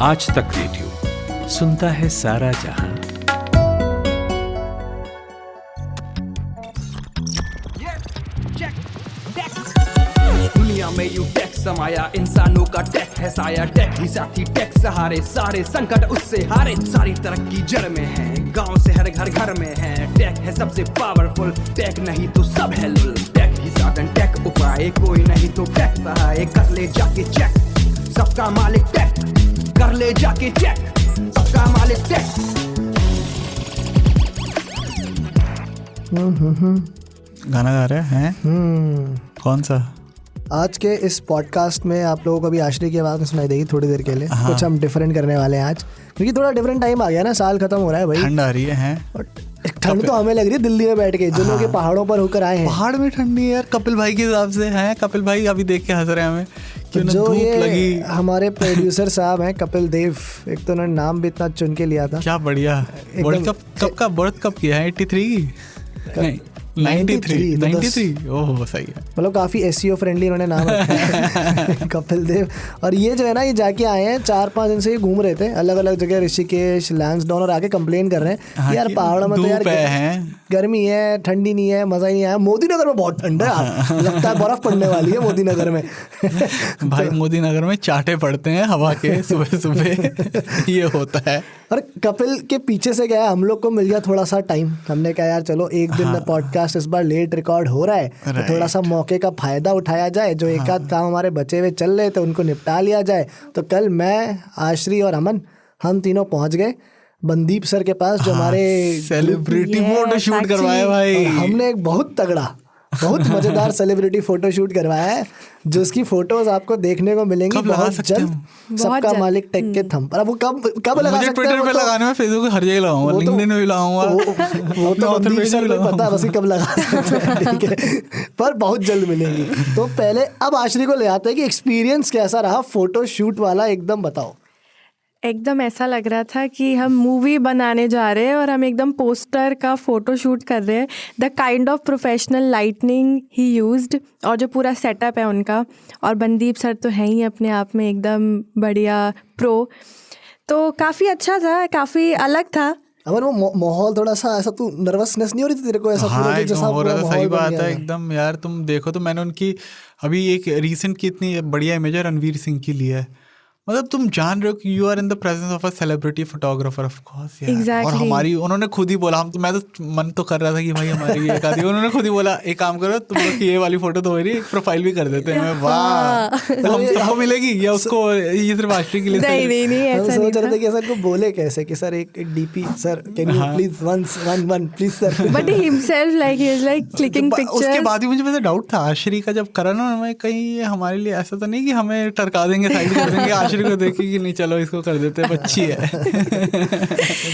आज तक रेडियो सुनता है सारा जहां। दुनिया में यू टेक समाया, इंसानों का टेक है साया। टेक ही साथी, टेक सहारे, सारे संकट उससे हारे। सारी तरक्की जड़ में है, गांव से हर घर घर में है। टेक है सबसे पावरफुल, टेक नहीं तो सब है लुल। टेक ही साधन, टेक उपाय, कोई नहीं तो टेक सहाय। कर ले जाके चेक, सबका मालिक टेक। कर ले जाके चेक, सबका मालिक टेक। गाना गा रहे हैं? कौन सा? आज के इस पॉडकास्ट में आप लोगों को भी आश्री की आवाज़ में सुनाई देगी थोड़ी देर के लिए। कुछ हम डिफरेंट करने वाले हैं आज, क्योंकि थोड़ा डिफरेंट टाइम आ गया ना, साल खत्म हो रहा है भाई। ठंड आ रही है। ठंड तो हमें लग रही है दिल्ली में बैठ के, जो लोग ये पहाड़ों पर होकर आए हैं। पहाड़ में ठंडी है यार, कपिल भाई के हिसाब से है। कपिल भाई अभी देख के हंस रहे हैं हमें कि जो धूप ये लगी। हमारे प्रोड्यूसर साहब हैं कपिल देव, एक तो उन्होंने नाम भी इतना चुन के लिया था। क्या बढ़िया। वर्ल्ड कप का बर्थ कब किया है? 83 नहीं 93 ओह सही है। मतलब काफी एसईओ फ्रेंडली इन्होंने नाम रखा है कपिल देव। और ये जो है ना, ये जाके आए हैं 4-5 दिन से, ये घूम रहे थे अलग अलग जगह, ऋषिकेश, लैंसडाउन, और आके कंप्लेन कर रहे हैं यार पहाड़ों में तो यार गर्मी है, ठंडी नहीं है, मजा ही नहीं आया। मोदी नगर में बहुत ठंड है, लगता है बर्फ पड़ने वाली है मोदी नगर में। भाई मोदी नगर में चाटे पड़ते हैं हवा के सुबह सुबह ये होता है। और कपिल के पीछे से गया, हम लोग को मिल गया थोड़ा सा टाइम। हमने कहा यार चलो एक दिन में पॉडकास्ट इस बार लेट रिकॉर्ड हो रहा है, तो थोड़ा सा मौके का फायदा उठाया जाए। जो एक आध काम हमारे बचे हुए चल रहे थे उनको निपटा लिया जाए। तो कल मैं, आश्री और अमन, हम तीनों पहुंच गए बंदीप सर के पास, जो हमारे सेलिब्रिटी फोटो शूट करवाया भाई। हमने एक बहुत तगड़ा, बहुत मजेदार सेलिब्रिटी फोटो शूट करवाया है, जो उसकी फोटोज आपको देखने को मिलेंगी बहुत जल्द। सबका मालिक टेक के थंब पर। अब वो कब लगा सकते हैं? ट्विटर पे लगाने में, फेसबुक पे हर जगह लगाऊंगा, लिंक्डइन में भी लगाऊंगा। वो तो बंदीप सर को पता है बस कब लगा सकते हैं, ठीक है, पर बहुत जल्द मिलेंगी। तो पहले अब आश्री को ले आते हैं कि एक्सपीरियंस कैसा रहा फोटो शूट वाला, एकदम बताओ। एकदम ऐसा लग रहा था कि हम मूवी बनाने जा रहे हैं और हम एकदम पोस्टर का फ़ोटो शूट कर रहे हैं। The kind of professional lightning he used, और जो पूरा सेटअप है उनका, और बंदीप सर तो हैं ही अपने आप में एकदम बढ़िया प्रो। तो काफ़ी अच्छा था, काफ़ी अलग था। अगर वो माहौल थोड़ा सा ऐसा, तू नर्वसनेस नहीं हो रही थी तेरे को? ऐसा हाँ, जैसा हो रहा था। सही बात है एकदम यार। तुम देखो तो मैंने उनकी अभी एक रीसेंट की इतनी बढ़िया इमेज है रणवीर सिंह की ली है। मतलब तुम जान रहे हो कि you are in the presence of a celebrity photographer, of course यार। Exactly. और हमारी, उन्होंने खुद ही बोला, मैं तो मन तो कर रहा था कि भाई हमारी एक आदि, उन्होंने खुद ही बोला एक काम करो तुम लोग की ये वाली फोटो तो हो रही है, एक प्रोफाइल भी कर देते हैं। वाह, तो हम सबको मिलेगी या उसको, ये सिर्फ आश्री के लिए? नहीं ऐसा सोच रहे थे कि सर को बोले कैसे कि सर एक DP, sir can you please one please sir. But he himself like he is like clicking pictures. उसके बाद ही मुझे वैसे डाउट था आश्री का, जब करा ना, मैं कहीं हमारे लिए ऐसा तो नहीं कि हमें टरका देंगे, साइड कर देंगे, आश्री को देखेगी कि नहीं चलो इसको कर देते हैं, बच्ची है।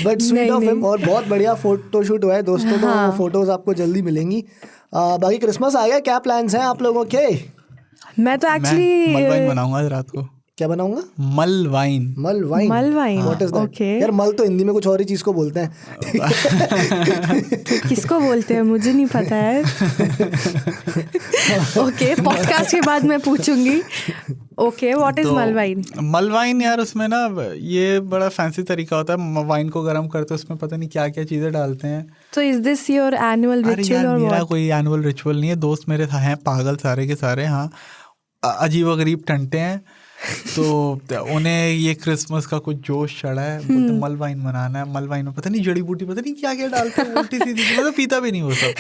But sweet of him. और बहुत बढ़िया फोटो शूट हुआ है दोस्तों। तो फोटोज आपको जल्दी मिलेंगी। बाकी क्रिसमस आ गया, क्या प्लान्स हैं आप लोगों के? मैं तो एक्चुअली मलवाइन बनाऊंगा आज रात को। क्या बनाऊंगा? मलवाइन। What is that? यार मल तो हिंदी में कुछ और ही चीज को बोलते हैं। किसको बोलते हैं मुझे नहीं पता है। ओके, पॉडकास्ट के बाद मैं पूछूंगी। Okay, what is mulled wine? Mulled wine यार, उसमें ना ये बड़ा फैंसी तरीका होता है। वाइन को गर्म करते हैं, उसमें पता नहीं क्या क्या चीजें डालते हैं। तो is this your annual ritual? और मेरा कोई एनुअल रिचुअल नहीं है। दोस्त मेरे हैं पागल सारे के सारे, हाँ, अजीब गरीब टंटे हैं। तो उन्हें ये क्रिसमस का कुछ जोश चढ़ा है, बोलते मलवाइन मनाना है। मलवाइन में पता नहीं जड़ी बूटी, पता नहीं क्या क्या डालते हैं, उल्टी सीधी, मतलब पीता भी नहीं वो सब।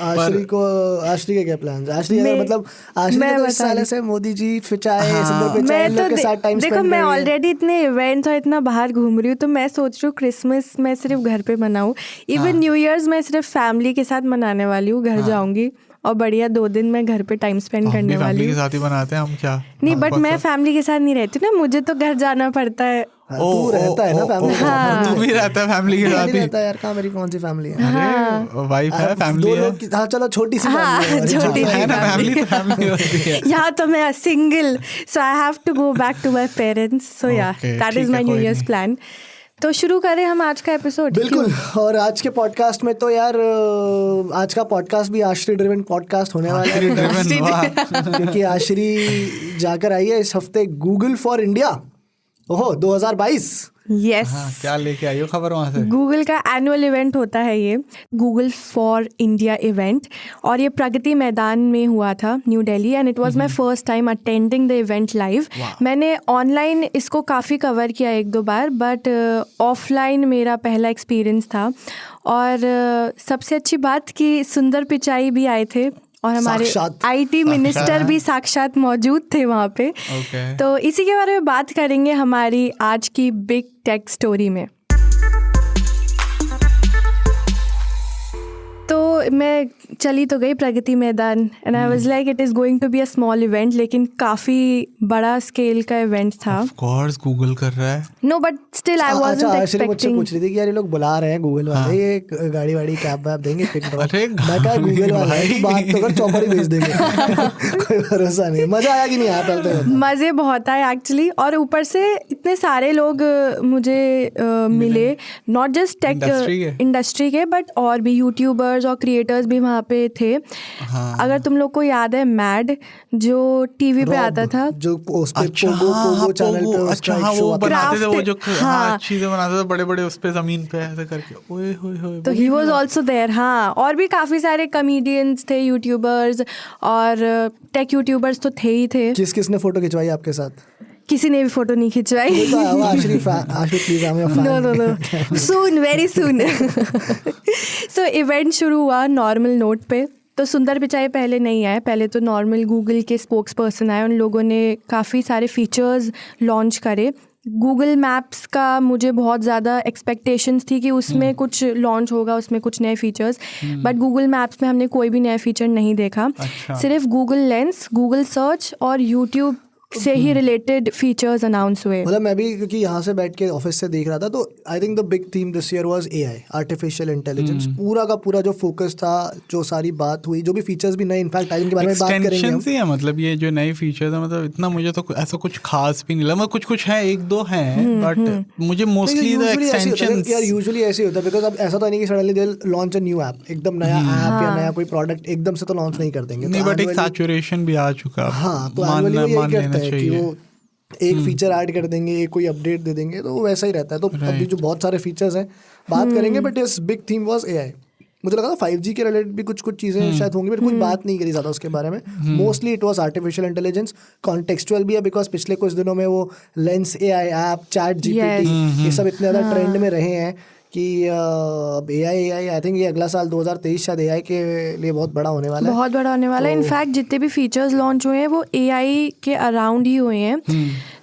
आश्री के क्या प्लान? आश्री मतलब आश्री तो इस साल से मोदी जी फिचाए के साथ टाइम स्पेंड। देखो, मैं ऑलरेडी इतने इवेंट्स और इतना बाहर घूम रही हूँ, तो मैं सोच रही हूँ क्रिसमस मैं सिर्फ घर पे मनाऊँ। इवन न्यू ईयर्स मैं सिर्फ फैमिली के साथ मनाने वाली हूँ। घर जाऊंगी और बढ़िया 2 दिन मैं घर पे टाइम स्पेंड करने वाली हूँ। फैमिली के साथ ही बनाते हैं हम। क्या नहीं, बट मैं फैमिली के साथ नहीं रहती ना, मुझे तो घर जाना पड़ता है। तू रहता है ना फैमिली के साथ? तू भी रहता है फैमिली के साथ ही? रहता है यार, कहाँ मेरी कौन सी फैमिली है? अरे वाइफ है, फैमिली है। हाँ चलो, छोटी सी छोटी है ना, फैमिली तो फैमिली होती है। यहाँ तो मैं single, so I have to go back to my parents. So yeah that is my new year's plan. तो शुरू करें हम आज का एपिसोड। बिल्कुल। और आज के पॉडकास्ट में तो यार, आज का पॉडकास्ट भी आश्री ड्रिवन पॉडकास्ट होने वाला है, क्योंकि आश्री जाकर आई है इस हफ्ते गूगल फॉर इंडिया, ओहो 2022 यस, हाँ, क्या लेके आई हो खबर वहाँ से? गूगल का एनुअल इवेंट होता है ये, गूगल फॉर इंडिया इवेंट, और ये प्रगति मैदान में हुआ था, new Delhi, and it was my first time attending the event live. मैंने ऑनलाइन इसको काफ़ी कवर किया 1-2 बार, बट ऑफलाइन मेरा पहला एक्सपीरियंस था। और सबसे अच्छी बात कि सुंदर पिचाई भी आए थे और हमारे साक्षात। आईटी मिनिस्टर भी साक्षात मौजूद थे वहाँ पे। Okay. तो इसी के बारे में बात करेंगे हमारी आज की बिग टेक स्टोरी में। तो मैं चली तो गई Pragati Maidan, and I was like it is going to be a small event, लेकिन काफ़ी बड़ा स्केल का इवेंट था। Of course, गूगल कर रहा है। No, but still I wasn't अच्छा, मुझसे एक्सपेक्टिंग। पूछ रही थी कि यार ये लोग बुला रहे हैं गूगल वाले, ये गाड़ी वाड़ी कैब वैब देंगे पिक ड्रॉप। अरे मैं कहा गूगल वाला है, तू बात तो कर, चौपड़ ही भेज देंगे। कोई भरोसा नहीं। मजा आया कि नहीं आया पहले तो ये बता। मज़े बहुत आए एक्चुअली, और ऊपर से इतने सारे लोग मुझे मिले, नॉट जस्ट टेक इंडस्ट्री के, बट और भी यूट्यूबर्स और क्रिएटर्स भी वहाँ पे थे। अगर तुम लोग को याद है मैड, जो टीवी पे आता था, जो उस पे अच्छा, पोगो चैनल पे अच्छा, उसका हाँ, एक शो वो आता था। बनाते थे, वो जो हाँ। चीजें बनाते थे बड़े बड़े उस पे जमीन पे ऐसे करके, ओए होए होए, तो ही वॉज ऑल्सो देयर। हाँ, और भी काफ़ी सारे कॉमेडियंस थे, यूट्यूबर्स और टेक यूट्यूबर्स तो थे ही थे। किसने फोटो खिंचवाई आपके साथ? किसी ने भी फोटो नहीं खिंचवाई। तो Ashuri please I am your no, soon, very soon. So event शुरू हुआ नॉर्मल नोट पे। तो सुंदर पिचाई पहले नहीं आए, पहले तो नॉर्मल गूगल के स्पोक्स पर्सन आए। उन लोगों ने काफ़ी सारे फीचर्स लॉन्च करे। गूगल मैप्स का मुझे बहुत ज़्यादा एक्सपेक्टेशंस थी कि उसमें कुछ लॉन्च होगा, उसमें कुछ नए फीचर्स, बट गूगल मैप्स में हमने कोई भी नया फीचर नहीं देखा। सिर्फ गूगल लेंस, गूगल सर्च और यूट्यूब से ही रिलेटेड फीचर्स अनाउंस हुए। मतलब मैं भी क्योंकि यहाँ से बैठ के ऑफिस से देख रहा था, तो I think the big theme this year was AI, artificial intelligence. पूरा का पूरा जो फोकस था, जो सारी बात हुई, जो भी फीचर्स भी नए इनफैक्ट आई जिनके बारे में बात करेंगे हम। ही है, मतलब ये जो नए फीचर्स है, मतलब इतना मुझे तो ऐसा कुछ खास भी नहीं लगा। कुछ कुछ है, 1-2 हैं, बट मुझे मोस्टली द एक्सटेंशंस। यार यूजुअली ऐसे ही होता है, बिकॉज अब ऐसा तो नहीं कि suddenly they launch a new app, एकदम नया ऐप या नया कोई प्रोडक्ट एकदम से तो लॉन्च नहीं कर देंगे। नहीं, बट एक सैचुरेशन भी आ चुका। हाँ, तो मान लेना चाहिए। एक फीचर ऐड कर देंगे, एक कोई अपडेट दे देंगे, तो वैसा ही रहता है। तो अभी जो बहुत सारे फीचर्स हैं बात करेंगे, बट इस बिग थीम वाज एआई। मुझे लगा था 5G के रिलेटेड भी कुछ चीज़ें शायद होंगी, बट कुछ बात नहीं करी ज़्यादा उसके बारे में। Mostly it was artificial intelligence. Contextual भी है, बिकॉज पिछले कुछ दिनों में वो lens AI app, ChatGPT, ये सब इतने ज़्यादा ट्रेंड में रहे हैं कि एआई आई थिंक ये अगला साल 2023 शायद एआई के लिए बहुत बड़ा होने वाला है। बहुत बड़ा होने वाला है। इनफैक्ट जितने भी फीचर्स लॉन्च हुए हैं वो एआई के अराउंड ही हुए हैं।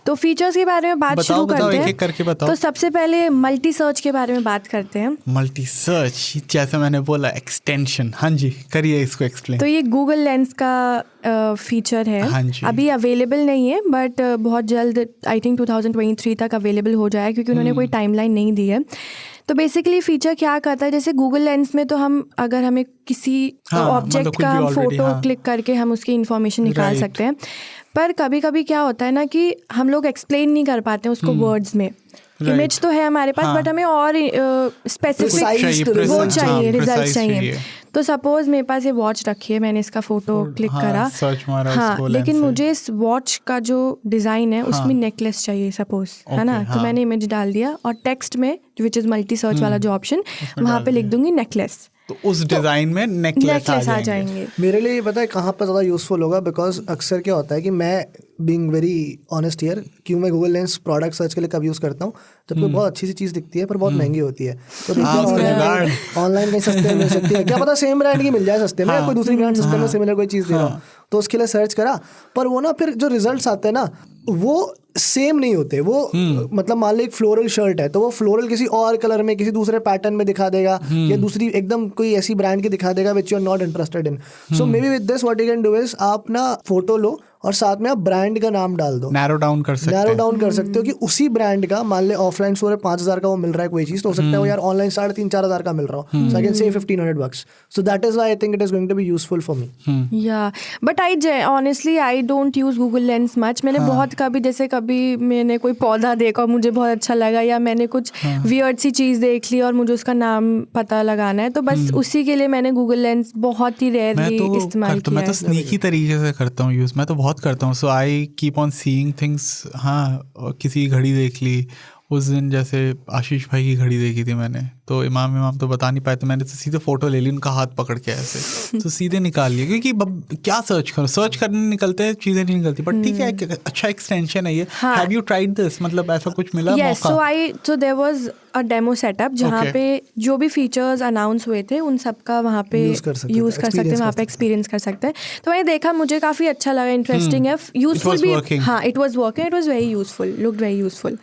तो फीचर्स के बारे में बात शुरू करते हैं। एक-एक करके बताओ। तो सबसे पहले मल्टी सर्च के बारे में बात करते हैं। मल्टी सर्च, जैसे मैंने बोला, एक्सटेंशन। हाँ जी, करिए इसको एक्सप्लेन। तो ये गूगल लेंस का फीचर है। हाँ जी। अभी अवेलेबल नहीं है, बट बहुत जल्द आई थिंक 2023 तक अवेलेबल हो जाए, क्योंकि उन्होंने कोई टाइमलाइन नहीं दी है। तो बेसिकली फीचर क्या करता है, जैसे गूगल लेंस में तो हम अगर हमें किसी ऑब्जेक्ट मतलब का कुछ भी फोटो already, क्लिक करके हम उसकी इन्फॉर्मेशन निकाल सकते हैं, पर कभी कभी क्या होता है ना कि हम लोग एक्सप्लेन नहीं कर पाते हैं उसको वर्ड्स में। इमेज तो है हमारे पास, बट हमें और स्पेसिफिक वो चाहिए, रिजल्ट चाहिए। तो सपोज मेरे पास ये वॉच रखी है, मैंने इसका फोटो क्लिक करा, सर्च मारा, हाँ, लेकिन मुझे इस वॉच का जो डिज़ाइन है उसमें नेकलेस चाहिए सपोज, है ना। तो मैंने इमेज डाल दिया और टेक्स्ट में विच इज़ मल्टी सर्च वाला जो ऑप्शन, वहाँ पे लिख दूंगी नेकलेस, तो उस डिजाइन में नेकलेस आ जाएंगे। मेरे लिए ये पता है कहाँ पर ज़्यादा यूजफुल होगा, बिकॉज अक्सर क्या होता है कि मैं बीइंग वेरी ऑनेस्ट हियर, क्यों मैं गूगल लेंस प्रोडक्ट सर्च के लिए कब यूज़ करता हूँ, जब कोई बहुत अच्छी सी चीज़ दिखती है पर बहुत महंगी होती है, तो ऑनलाइन कहीं सस्ते में मिल सकती है, क्या पता सेम ब्रांड की मिल जाए सस्ते में, कोई दूसरी ब्रांड सस्ते में सिमिलर कोई चीज़ दे रहा हूँ, तो उसके लिए सर्च करा, पर वो ना फिर जो रिजल्ट्स आते हैं ना वो सेम नहीं होते। वो मतलब मान लो एक फ्लोरल शर्ट है, तो वो फ्लोरल किसी और कलर में, किसी दूसरे पैटर्न में दिखा देगा, या दूसरी एकदम कोई ऐसी ब्रांड की दिखा देगा which you are not interested in. So maybe with this what you can do is, आप ना फोटो लो और साथ में आप ब्रांड का नाम डाल दो, नैरो डाउन कर सकते हो कि उसी ब्रांड का, मान ले ऑफलाइन स्टोर 5,000 का वो मिल रहा है कोई चीज, तो हो सकता है वो यार ऑनलाइन 3,500-4,000 का मिल रहा हो, so I can save $1,500। So that is why I think it is going to be useful for me. Yeah but honestly I don't use Google Lens much. मैंने बहुत कभी, जैसे कभी मैंने कोई पौधा देखा और मुझे बहुत अच्छा लगा, या मैंने कुछ वियर्ड सी चीज़ देख ली और मुझे उसका नाम पता लगाना है, तो बस उसी के लिए मैंने गूगल लेंस बहुत ही रेयरली इस्तेमाल किया है। मैं तो स्नीकी तरीके से करता हूँ यूज़। मैं तो बहुत बहुत करता हूँ, so I keep on seeing things. हाँ, और किसी की घड़ी देख ली उस दिन, जैसे आशीष भाई की घड़ी देखी थी मैंने, तो इमाम तो बता नहीं पाए, तो मैंने तो सीधे फोटो ले ली उनका हाथ पकड़ के ऐसे, तो सीधे निकाल लिया, क्योंकि क्या सर्च करो, सर्च करने निकलते हैं चीज़ें नहीं निकलती, बट ठीक है, अच्छा एक्सटेंशन है ये। हैव यू ट्राइड दिस, मतलब ऐसा कुछ मिला मौका? So there was a demo setup जहाँ पे जो भी फीचर्स अनाउंस हुए थे उन सब का वहाँ पे यूज़ कर सकते हैं, वहाँ पे एक्सपीरियंस कर सकते हैं। तो मैंने देखा, मुझे काफ़ी अच्छा लगा, इंटरेस्टिंग है, यूजफुल भी। हाँ, it was working, it was very useful, looked very useful.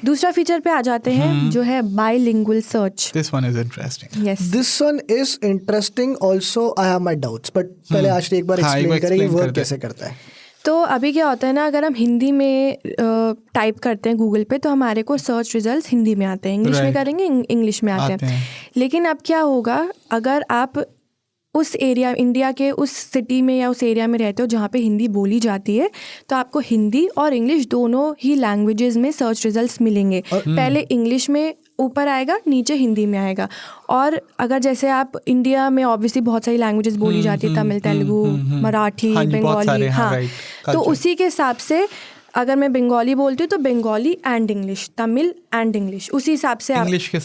दूसरा फीचर पे आ जाते हैं जो है bilingual search. This one is interesting. Yes, this one is interesting also. I have my doubts, but पहले आश्री एक बार एक्सप्लेन करेंगे वर्क कैसे करता है। तो अभी क्या होता है ना, अगर हम हिंदी में टाइप करते हैं गूगल पे तो हमारे को सर्च रिजल्ट्स हिंदी में आते हैं, इंग्लिश में करेंगे इंग्लिश में आते हैं। लेकिन अब क्या होगा, अगर आप उस एरिया, इंडिया के उस सिटी में या उस एरिया में रहते हो जहाँ पे हिंदी बोली जाती है, तो आपको हिंदी और इंग्लिश दोनों ही लैंग्वेजेस में सर्च रिजल्ट्स मिलेंगे। पहले इंग्लिश में ऊपर आएगा, नीचे हिंदी में आएगा। और अगर जैसे आप इंडिया में ऑब्वियसली बहुत सारी लैंग्वेजेस बोली जाती है, तमिल, तेलुगु, मराठी, बंगाली, हाँ, तो उसी के हिसाब से अगर मैं बंगाली बोलती हूँ तो Bengali and English, Tamil and English, उसी हिसाब से इंग्लिश के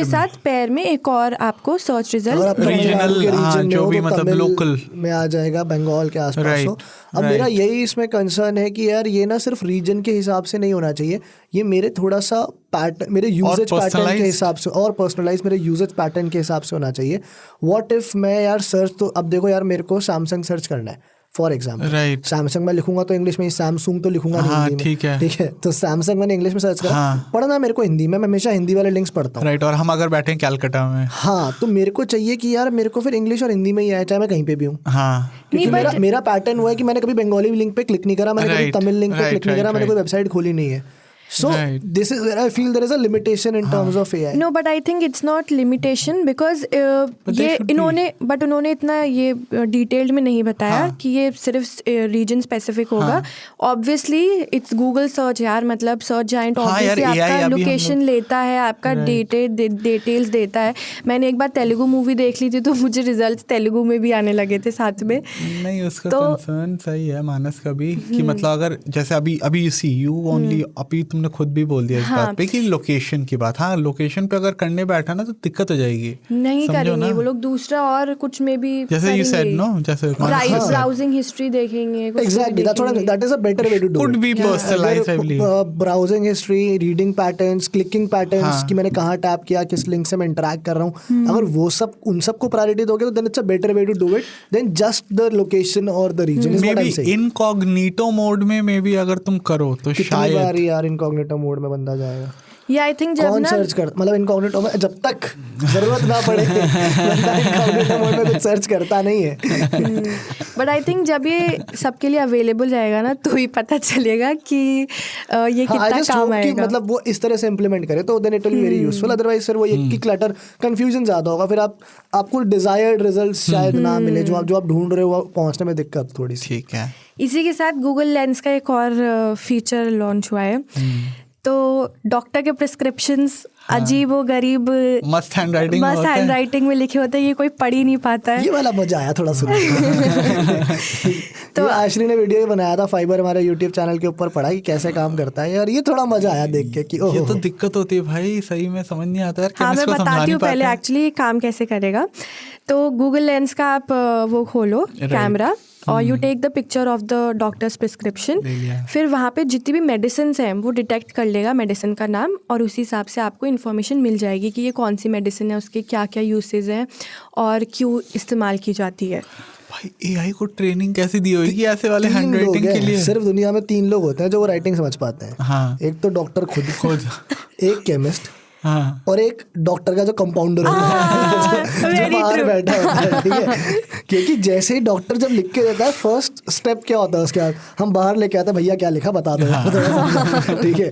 साथ पैर में एक और आपको सर्च रिजल्ट रीजनल जो भी मतलब लोकल में आ जाएगा, बंगाल के आसपास हो। अब मेरा यही इसमें कंसर्न है कि यार ये ना सिर्फ रीजन के हिसाब से नहीं होना चाहिए, ये मेरे थोड़ा सा पैटर्न, मेरे यूजेज पैटर्न के हिसाब से और पर्सनलाइज मेरे यूजेज पैटर्न के हिसाब से होना चाहिए। व्हाट इफ मैं यार सर्च, तो अब देखो यार मेरे को सैमसंग सर्च करना है फॉर एग्जाम्पल, सैमसंग में लिखूंगा तो इंग्लिश में, सैमसंग तो लिखूंगा नहीं हिंदी में, ठीक है, तो सैमसंग मैंने इंग्लिश में सर्च करा, पढ़ना मेरे को हिंदी में, मैं हमेशा हिंदी वाले लिंक्स पढ़ता हूँ, राइट। और हम अगर बैठे हैं कैलकाटा में, हाँ, तो मेरे को चाहिए कि यार मेरे को फिर इंग्लिश और हिंदी में ही आए, चाहे मैं कहीं पे भी हूँ। हाँ, क्योंकि मेरा पैटर्न हुआ है कि मैंने कभी बंगाली लिंक पे क्लिक नहीं करा, मैंने कभी तमिल लिंक पे क्लिक नहीं करा, मैंने कोई वेबसाइट खोली नहीं है। So this is where I feel there is a limitation in terms of AI. No, but I think it's not limitation because ये उन्होंने इतना ये डिटेल्ड में नहीं बताया कि ये सिर्फ रीजन स्पेसिफिक होगा। Obviously it's Google सर्च यार, मतलब सर्च जाइंट, ऑब्वियसली आपका लोकेशन लेता है, आपका डिटेल्स देता है। मैंने एक बार तेलुगु मूवी देख ली थी तो मुझे रिजल्ट्स तेलुगु में भी आने लगे थे साथ में। नहीं, उसका कंसर्न सही है मानस का भी, कि मतलब अगर जैसे अभी यू सी यू ओनली, अभी तुमने खुद भी बोल दिया इस बात पे कि लोकेशन की बात, हाँ, लोकेशन पे अगर करने बैठा ना तो दिक्कत हो जाएगी, नहीं करेंगे वो लोग, दूसरा और कुछ में भी जैसे यू सेड नो, जैसे ब्राउजिंग हिस्ट्री देखेंगे, exactly, that is a better way to do, could be personalised heavily. Browsing history, reading patterns, clicking patterns, कि मैंने कहाँ टैप किया, किस लिंक से मैं इंटरेक्ट कर रहा हूँ, अगर वो सब उन सबको प्रायोरिटी दोगे तो then it's a better way to do it then just the location और the region. Is what I am saying. Incognito mode में मे बी अगर तुम करो तो शायद यार इनकॉग्निटो मोड में बंदा जाएगा। या आई थिंक जब कौन ना सर्च कर, मतलब इनकॉग्निटो में जब तक जरूरत ना पड़े बंदा इनकॉग्निटो मोड में कुछ सर्च करता नहीं है। बट आई थिंक जब ये सबके लिए अवेलेबल रहेगा ना तो ही पता चलेगा कि ये कितना काम आएगा। मतलब वो इस तरह से इम्प्लीमेंट करे तो then it will be very useful, otherwise फिर वो एक की क्लटर, कंफ्यूजन ज्यादा होगा, फिर आपको डिजायर्ड रिजल्ट्स शायद ना मिले, जो आप ढूंढ रहे हो पहुंचने में दिक्कत थोड़ी सी। ठीक है। इसी के साथ गूगल लेंस का एक और फीचर लॉन्च हुआ है। तो डॉक्टर के प्रिस्क्रिप्शंस अजीब व गरीब मस्त हैंडराइटिंग में लिखे होते हैं, ये कोई पढ़ ही नहीं पाता है। ये वाला मजा आया थोड़ा सुनने। तो आश्री ने वीडियो बनाया था फाइबर हमारे यूट्यूब चैनल के ऊपर, पढ़ा कि कैसे काम करता है यार, ये थोड़ा मजा आया देख के कि ये तो दिक्कत होती है भाई, सही में समझ नहीं आता यार। हाँ, मैं बताती हूँ पहले एक्चुअली काम कैसे करेगा। तो गूगल लेंस का आप वो खोलो कैमरा और you take the picture of the doctor's prescription, फिर वहाँ पे जितनी भी मेडिसिन हैं वो डिटेक्ट कर लेगा मेडिसिन का नाम, और उसी हिसाब से आपको इन्फॉर्मेशन मिल जाएगी कि ये कौन सी मेडिसिन है, उसके क्या क्या यूसेज हैं और क्यों इस्तेमाल की जाती है। भाई एआई को ट्रेनिंग कैसे दी होगी ऐसे वाले हैंडराइटिंग के लिए? सिर्फ दुनिया में 3 लोग होते हैं जो वो राइटिंग समझ पाते हैं। हाँ। एक तो डॉक्टर खुद एक केमिस्ट, हाँ, और एक डॉक्टर का जो कंपाउंडर होता है जो बाहर बैठा होता है, ठीक है। क्योंकि जैसे ही डॉक्टर जब लिख के देता है, फर्स्ट स्टेप क्या होता है उसके बाद, हम बाहर लेके आते हैं, भैया क्या लिखा बता दो, ठीक है।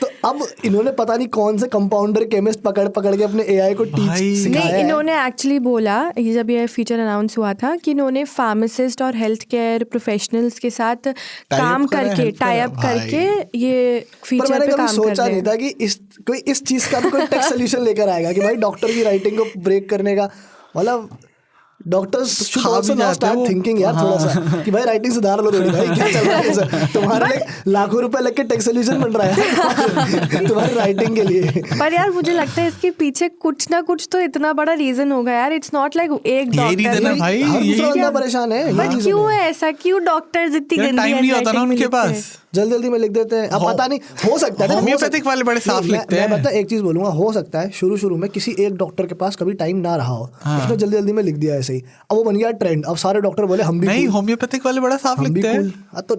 तो अब इन्होंने पता नहीं कौन से कंपाउंडर केमिस्ट पकड़ के अपने एआई को सिखाया है। इन्होंने एक्चुअली बोला, ये जब ये फीचर अनाउंस हुआ था, कि इन्होंने फार्मासिस्ट और हेल्थ केयर प्रोफेशनल्स के साथ काम करके, टाई अप करके ये फीचर पे काम कर रहे हैं। मैंने कभी सोचा नहीं था कि कोई इस चीज का कोई टेक सोल्यूशन लेकर आएगा कि भाई डॉक्टर की राइटिंग को ब्रेक करने का, मतलब डॉक्टर्स शुड खा भी आल्सो नाउ जाते हैं स्टार्ट वो। थिंकिंग यार थोड़ा सा कि भाई राइटिंग सुधार लो थोड़ी भाई, क्या चल रहा है सर, तुम्हारे लिए लाखों रुपए लग के टेक सोल्यूशन बन रहा है तुम्हारी राइटिंग के लिए। पर यार मुझे लगता है इसके पीछे कुछ ना कुछ तो इतना बड़ा रीजन होगा यार। इट्स नॉट लाइक एक यही रीजन है डॉक्टर, भाई, हर यही दूसरा बंदा परेशान है, बट यही reason क्यों है ऐसा, क्यों डॉक्टर्स इतनी गंदी टाइम नहीं होता ना handwriting में उनके लिखते हैं? पास। जल्दी जल्दी में लिख देते हैं। अब पता नहीं, हो सकता है होम्योपैथिक वाले बड़े साफ लिखते हैं। मैं बता एक चीज बोलूंगा, हो सकता है शुरू में किसी एक डॉक्टर के पास कभी टाइम ना रहा हो, उसने जल्दी जल्दी में लिख दिया ऐसे ही, अब वो बन गया ट्रेंड, अब सारे डॉक्टर बोले हम भी नहीं, cool, होम्योपैथिक वाले बड़ा साफ हम भी लिखते हैं। cool। तो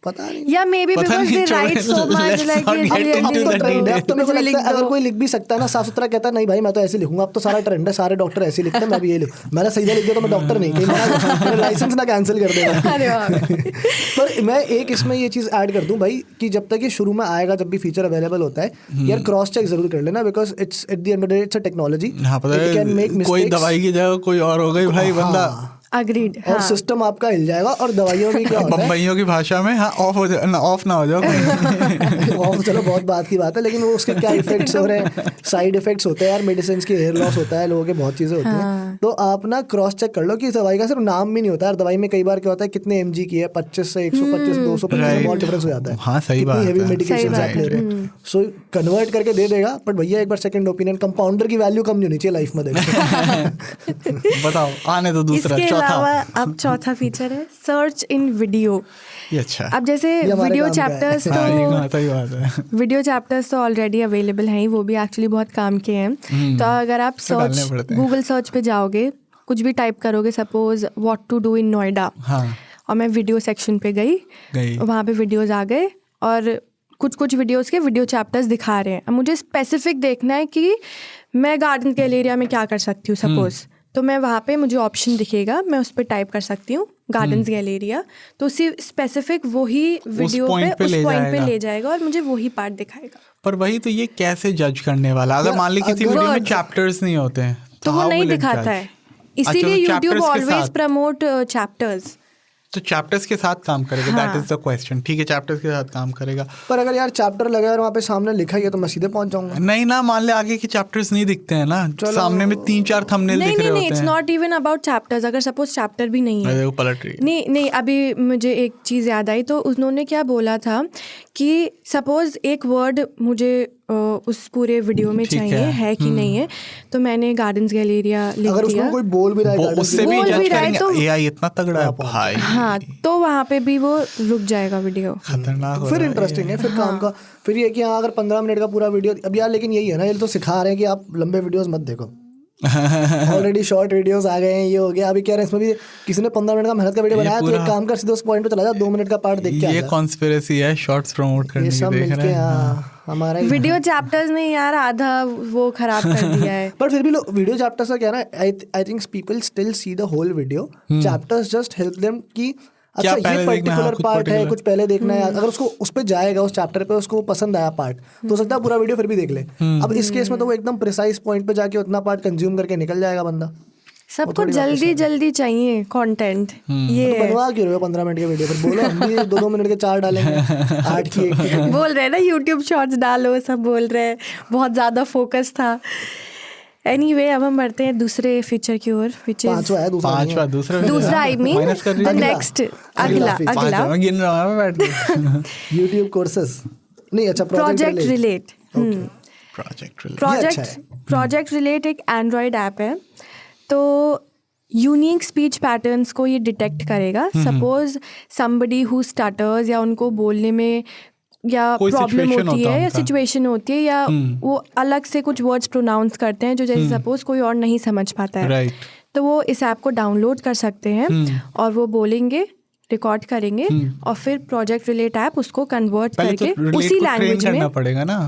पता नहीं, या मे बी पता बिकॉज नहीं, दे छोड़ो, right so much let's like not get ये into अब तो the ट्रेंड है। अब तो मेरे को कुछ भी लगता है लिख अगर दो। कोई लिख भी सकता है ना साफ सुथरा, कहता है नहीं भाई मैं तो ऐसे लिखूंगा, अब तो सारा ट्रेंड है, सारे डॉक्टर ऐसे लिखते हैं, मैं भी ये लिख, मैंने सीधा लिख दिया तो मैं डॉक्टर नहीं, कहीं मेरा लाइसेंस ना कैंसिल कर देगा। अरे बाप रे। पर मैं एक इसमें ये चीज ऐड कर दूं भाई कि जब तक ये शुरू में आएगा, जब भी फीचर अवेलेबल होता है यार क्रॉस चेक जरूर कर लेना, because it's at the end of the day it's a technology, हाँ पता इट कैन मेक है, कोई मिस्टेक्स दवाई की जगह कोई और हो गई भाई, बंदा अग्रीड। और सिस्टम आपका हिल जाएगा। और दवाइयों में क्या होता है, बम्बईयों की भाषा में, हाँ ऑफ हो जाए, ऑफ ना हो जाओ कहीं। ऑफ चलो बहुत बात की बात है, लेकिन वो उसके क्या इफेक्ट्स हो रहे हैं, साइड इफेक्ट्स होते हैं यार, मेडिसिन की हेयर लॉस होता है, लोगों के बहुत चीजें होती हैं। तो आप ना क्रॉस चेक कर लो कि इस दवाई का सिर्फ नाम भी नहीं होता है, दवाई में कई बार क्या होता है कितने mg की है, 25 से 125 225 बहुत डिफरेंस हो जाता है। हाँ, सही बात हेवी है। मेडिकेशन आप ले रहे हैं, सो कन्वर्ट करके दे देगा, बट भैया एक बार सेकंड ओपिनियन, कंपाउंडर की वैल्यू कम नहीं होनी चाहिए लाइफ में। देखो बताओ, आने तो दूसरा, इसके अलावा चौथा। अब चौथा फीचर है सर्च इन वीडियो। ये अच्छा है। अब जैसे ये हमारे वीडियो काम का है। चैप्टर्स हाँ, ये तो सही बात है। वीडियो चैप्टर्स तो ऑलरेडी अवेलेबल हैं ही, वो भी एक्चुअली बहुत काम के हैं। तो अगर आप तो डालने सर्च पड़ते हैं। गूगल सर्च पे जाओगे, कुछ भी टाइप करोगे, suppose what to do in Noida, हाँ और मैं वीडियो सेक्शन पे गई, वहाँ पे वीडियोस आ गए और कुछ वीडियोस के वीडियो चैप्टर्स दिखा रहे हैं। अब मुझे स्पेसिफिक देखना है कि मैं गार्डन गैलेरिया में क्या कर सकती हूँ सपोज, तो मैं वहाँ पे मुझे ऑप्शन दिखेगा, मैं उस पर टाइप कर सकती हूँ गार्डन्स गैलेरिया, तो उसी स्पेसिफिक वही वीडियो पे point पे उस ले पॉइंट पे जाएगा। ले जाएगा और मुझे वही पार्ट दिखाएगा। पर वही तो, ये कैसे जज करने वाला, अगर मान ली किसी वीडियो में Words। चैप्टर्स नहीं होते हैं तो वो how नहीं will it दिखाता judge? है, इसीलिए अच्छा, तो यूट्यूब chapters के ऑलवेज साथ। Promote chapters. तो चैप्टर्स के साथ काम करेगा, दैट इज द क्वेश्चन। ठीक है, चैप्टर्स के साथ काम करेगा। पर अगर यार चैप्टर लगा है और वहाँ पे सामने लिखा ही है तो मैं सीधे पहुंच जाऊंगा। नहीं ना, मान ले आगे के चैप्टर्स नहीं दिखते हैं ना, सामने में 3-4 थंबनेल नहीं दिख रहे नहीं नहीं, होते इट्स हैं। Not even about chapters. अगर सपोज चैप्टर भी नहीं है, देखो पलट रही है। नहीं नहीं, अभी मुझे एक चीज़ याद आई, तो उन्होंने क्या बोला था कि सपोज एक वर्ड मुझे उस पूरे वीडियो में ठीक चाहिए है कि नहीं है, तो मैंने गार्डन्स गैलेरिया लिख अगर दिया, उसमें कोई बोल भी रहा है वो garden उससे की, भी बोल भी जज रहा है करेंगे, तो- एआई इतना तगड़ा है भाई। हाँ, तो वहाँ पे भी वो रुक जाएगा वीडियो। खतरनाक हो फिर रहा है। इंटरेस्टिंग है, फिर काम का। फिर ये कि हाँ अगर 15 मिनट का पूरा वीडियो, अब यार लेकिन यही है ना, ये तो सिखा रहे हैं कि आप लंबे वीडियोस मत देखो, ऑलरेडी शॉर्ट वीडियोस आ गए हैं, ये हो गया। अभी कह रहे हैं इसमें भी किसी ने 15 मिनट का मेहनत का वीडियो ये बनाया, तो पूरा- एक काम कर सीधे उस पॉइंट पे चला जा, 2 मिनट का पार्ट देख के आ ये जा। कॉन्स्पिरेसी है, शॉर्ट्स प्रमोट करने ये की, सब देख मिलके रहे हैं। हाँ हमारा ही- वीडियो चैप्टर्स ने यार आधा वो खराब कर दिया है। पर फिर भी लोग वीडियो चैप्टर्स का क्या ना, I think people still see the whole video, chapters just help them कि अच्छा क्या ये पहले देखना है, पर्टिकुलर कुछ पार्ट है, particular। कुछ पहले देखना है। अगर उसको उस पे जाएगा, उस चैप्टर पे उसको पसंद आया पार्ट, तो हो सकता है पूरा वीडियो फिर भी देख ले। अब इस केस में तो वो एकदम प्रिसाइज पॉइंट पे जाके उतना पार्ट कंज्यूम करके निकल जाएगा बंदा। सबको जल्दी जल्दी चाहिए कंटेंट, ये तो है। बनवा क्यों रहे हो 15 मिनट के वीडियो? फिर बोलो हम भी 2-2 मिनट के 4 डालेंगे, 8 की 1 की। बोल रहे हैं ना यूट्यूब शॉर्ट्स डालो, सब बोल रहे हैं, बहुत ज़्यादा फोकस था। एनीवे, अब हम बढ़ते हैं दूसरे फीचर की ओर, which is पांचवा है, दूसरा नहीं पांचवा, है। दूसरा दूसरा, आई मीन माइनस कर रही द है। नेक्स्ट, अगला feature। अगला पांचवा, मैं गिन रहा हूँ मैं बैठ के। YouTube कोर्सेस नहीं, अच्छा प्रोजेक्ट रिलेट। प्रोजेक्ट अच्छा है। प्रोजेक्ट रिलेट एक एंड्रॉयड ऐप है, तो यूनिक स्पीच पैटर्न्स को ये डिटेक्ट करेगा। सपोज समबडी हु स्टार्टर्स, या उनको बोलने में या कोई प्रॉब्लम situation होती होता है या उनका। सिचुएशन होती है, या वो अलग से कुछ वर्ड्स प्रोनाउंस करते हैं जो जैसे सपोज कोई और नहीं समझ पाता है, राइट। तो वो इस ऐप को डाउनलोड कर सकते हैं और वो बोलेंगे, रिकॉर्ड करेंगे, और फिर प्रोजेक्ट रिलेट ऐप उसको कन्वर्ट पहले तो करके relate उसी को train लैंग्वेज करना में पड़ेगा ना।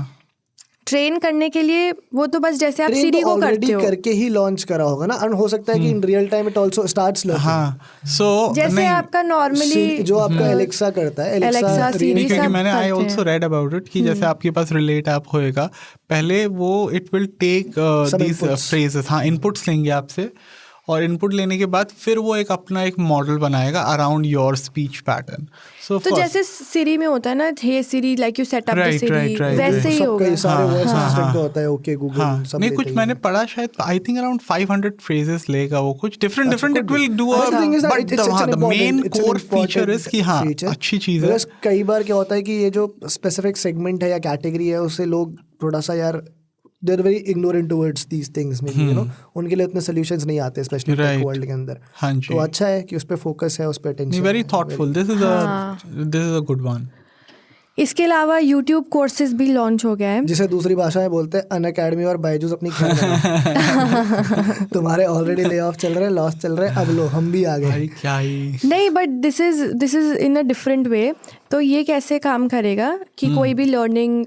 ट्रेन करने के लिए। वो तो बस जैसे आप Train सीरी तो को already करते हो, करके ही लॉन्च करा होगा ना, और हो सकता है कि in real time it also starts learning. हाँ, सो जैसे आपका नॉर्मली जो आपका एलेक्सा करता है, Alexa, Alexa Siri, नहीं, क्योंकि सब मैंने आई करते ऑल्सो हैं। रेड अबाउट इट कि जैसे आपके पास रिलेट ऐप होएगा, पहले वो it will take Some these inputs। Phrases, हाँ इनपुट्स लेंगे आपसे, और इनपुट लेने के बाद फिर वो एक अपना एक मॉडल बनाएगा around your speech pattern. So तो जैसे सिरी में होता है ना, hey Siri like you set up the Right, Siri, right, right, वैसे ही होगा. कई सारे वॉइस असिस्टेंट का होता है, ओके गूगल हाँ, सब नहीं लेते कुछ ही मैंने हैं। पढ़ा शायद आई थिंक अराउंड 500 फ्रेजेस लेगा वो, कुछ different it will do a, The thing is that but it's an the main important- it's an core feature is कि हाँ important feature. अच्छी चीज है. Because कई बार क्या होता है कि ये जो स्पेसिफिक सेगमेंट है या कैटेगरी है उससे लोग थोड़ा सा यार they are very ignorant towards these things में, यू नो, उनके लिए उतने सॉल्यूशंस नहीं आते स्पेशली टेक वर्ल्ड के अंदर. हाँ जी. तो अच्छा है कि उस पे फोकस है, उस pay attention. Very thoughtful. This is a good one. इसके अलावा यूट्यूब कोर्सेज भी लॉन्च हो गया है. जिसे दूसरी भाषा में बोलते हैं अनअकैडमी और बायजूस अपनी खैर बनाओ. तुम्हारे ऑलरेडी ले ऑफ चल रहे हैं, लॉस चल रहे हैं, अब लो हम भी आ गए. भाई क्या ही. नहीं, but this is in a different way. तो ये कैसे काम करेगा कि कोई भी लर्निंग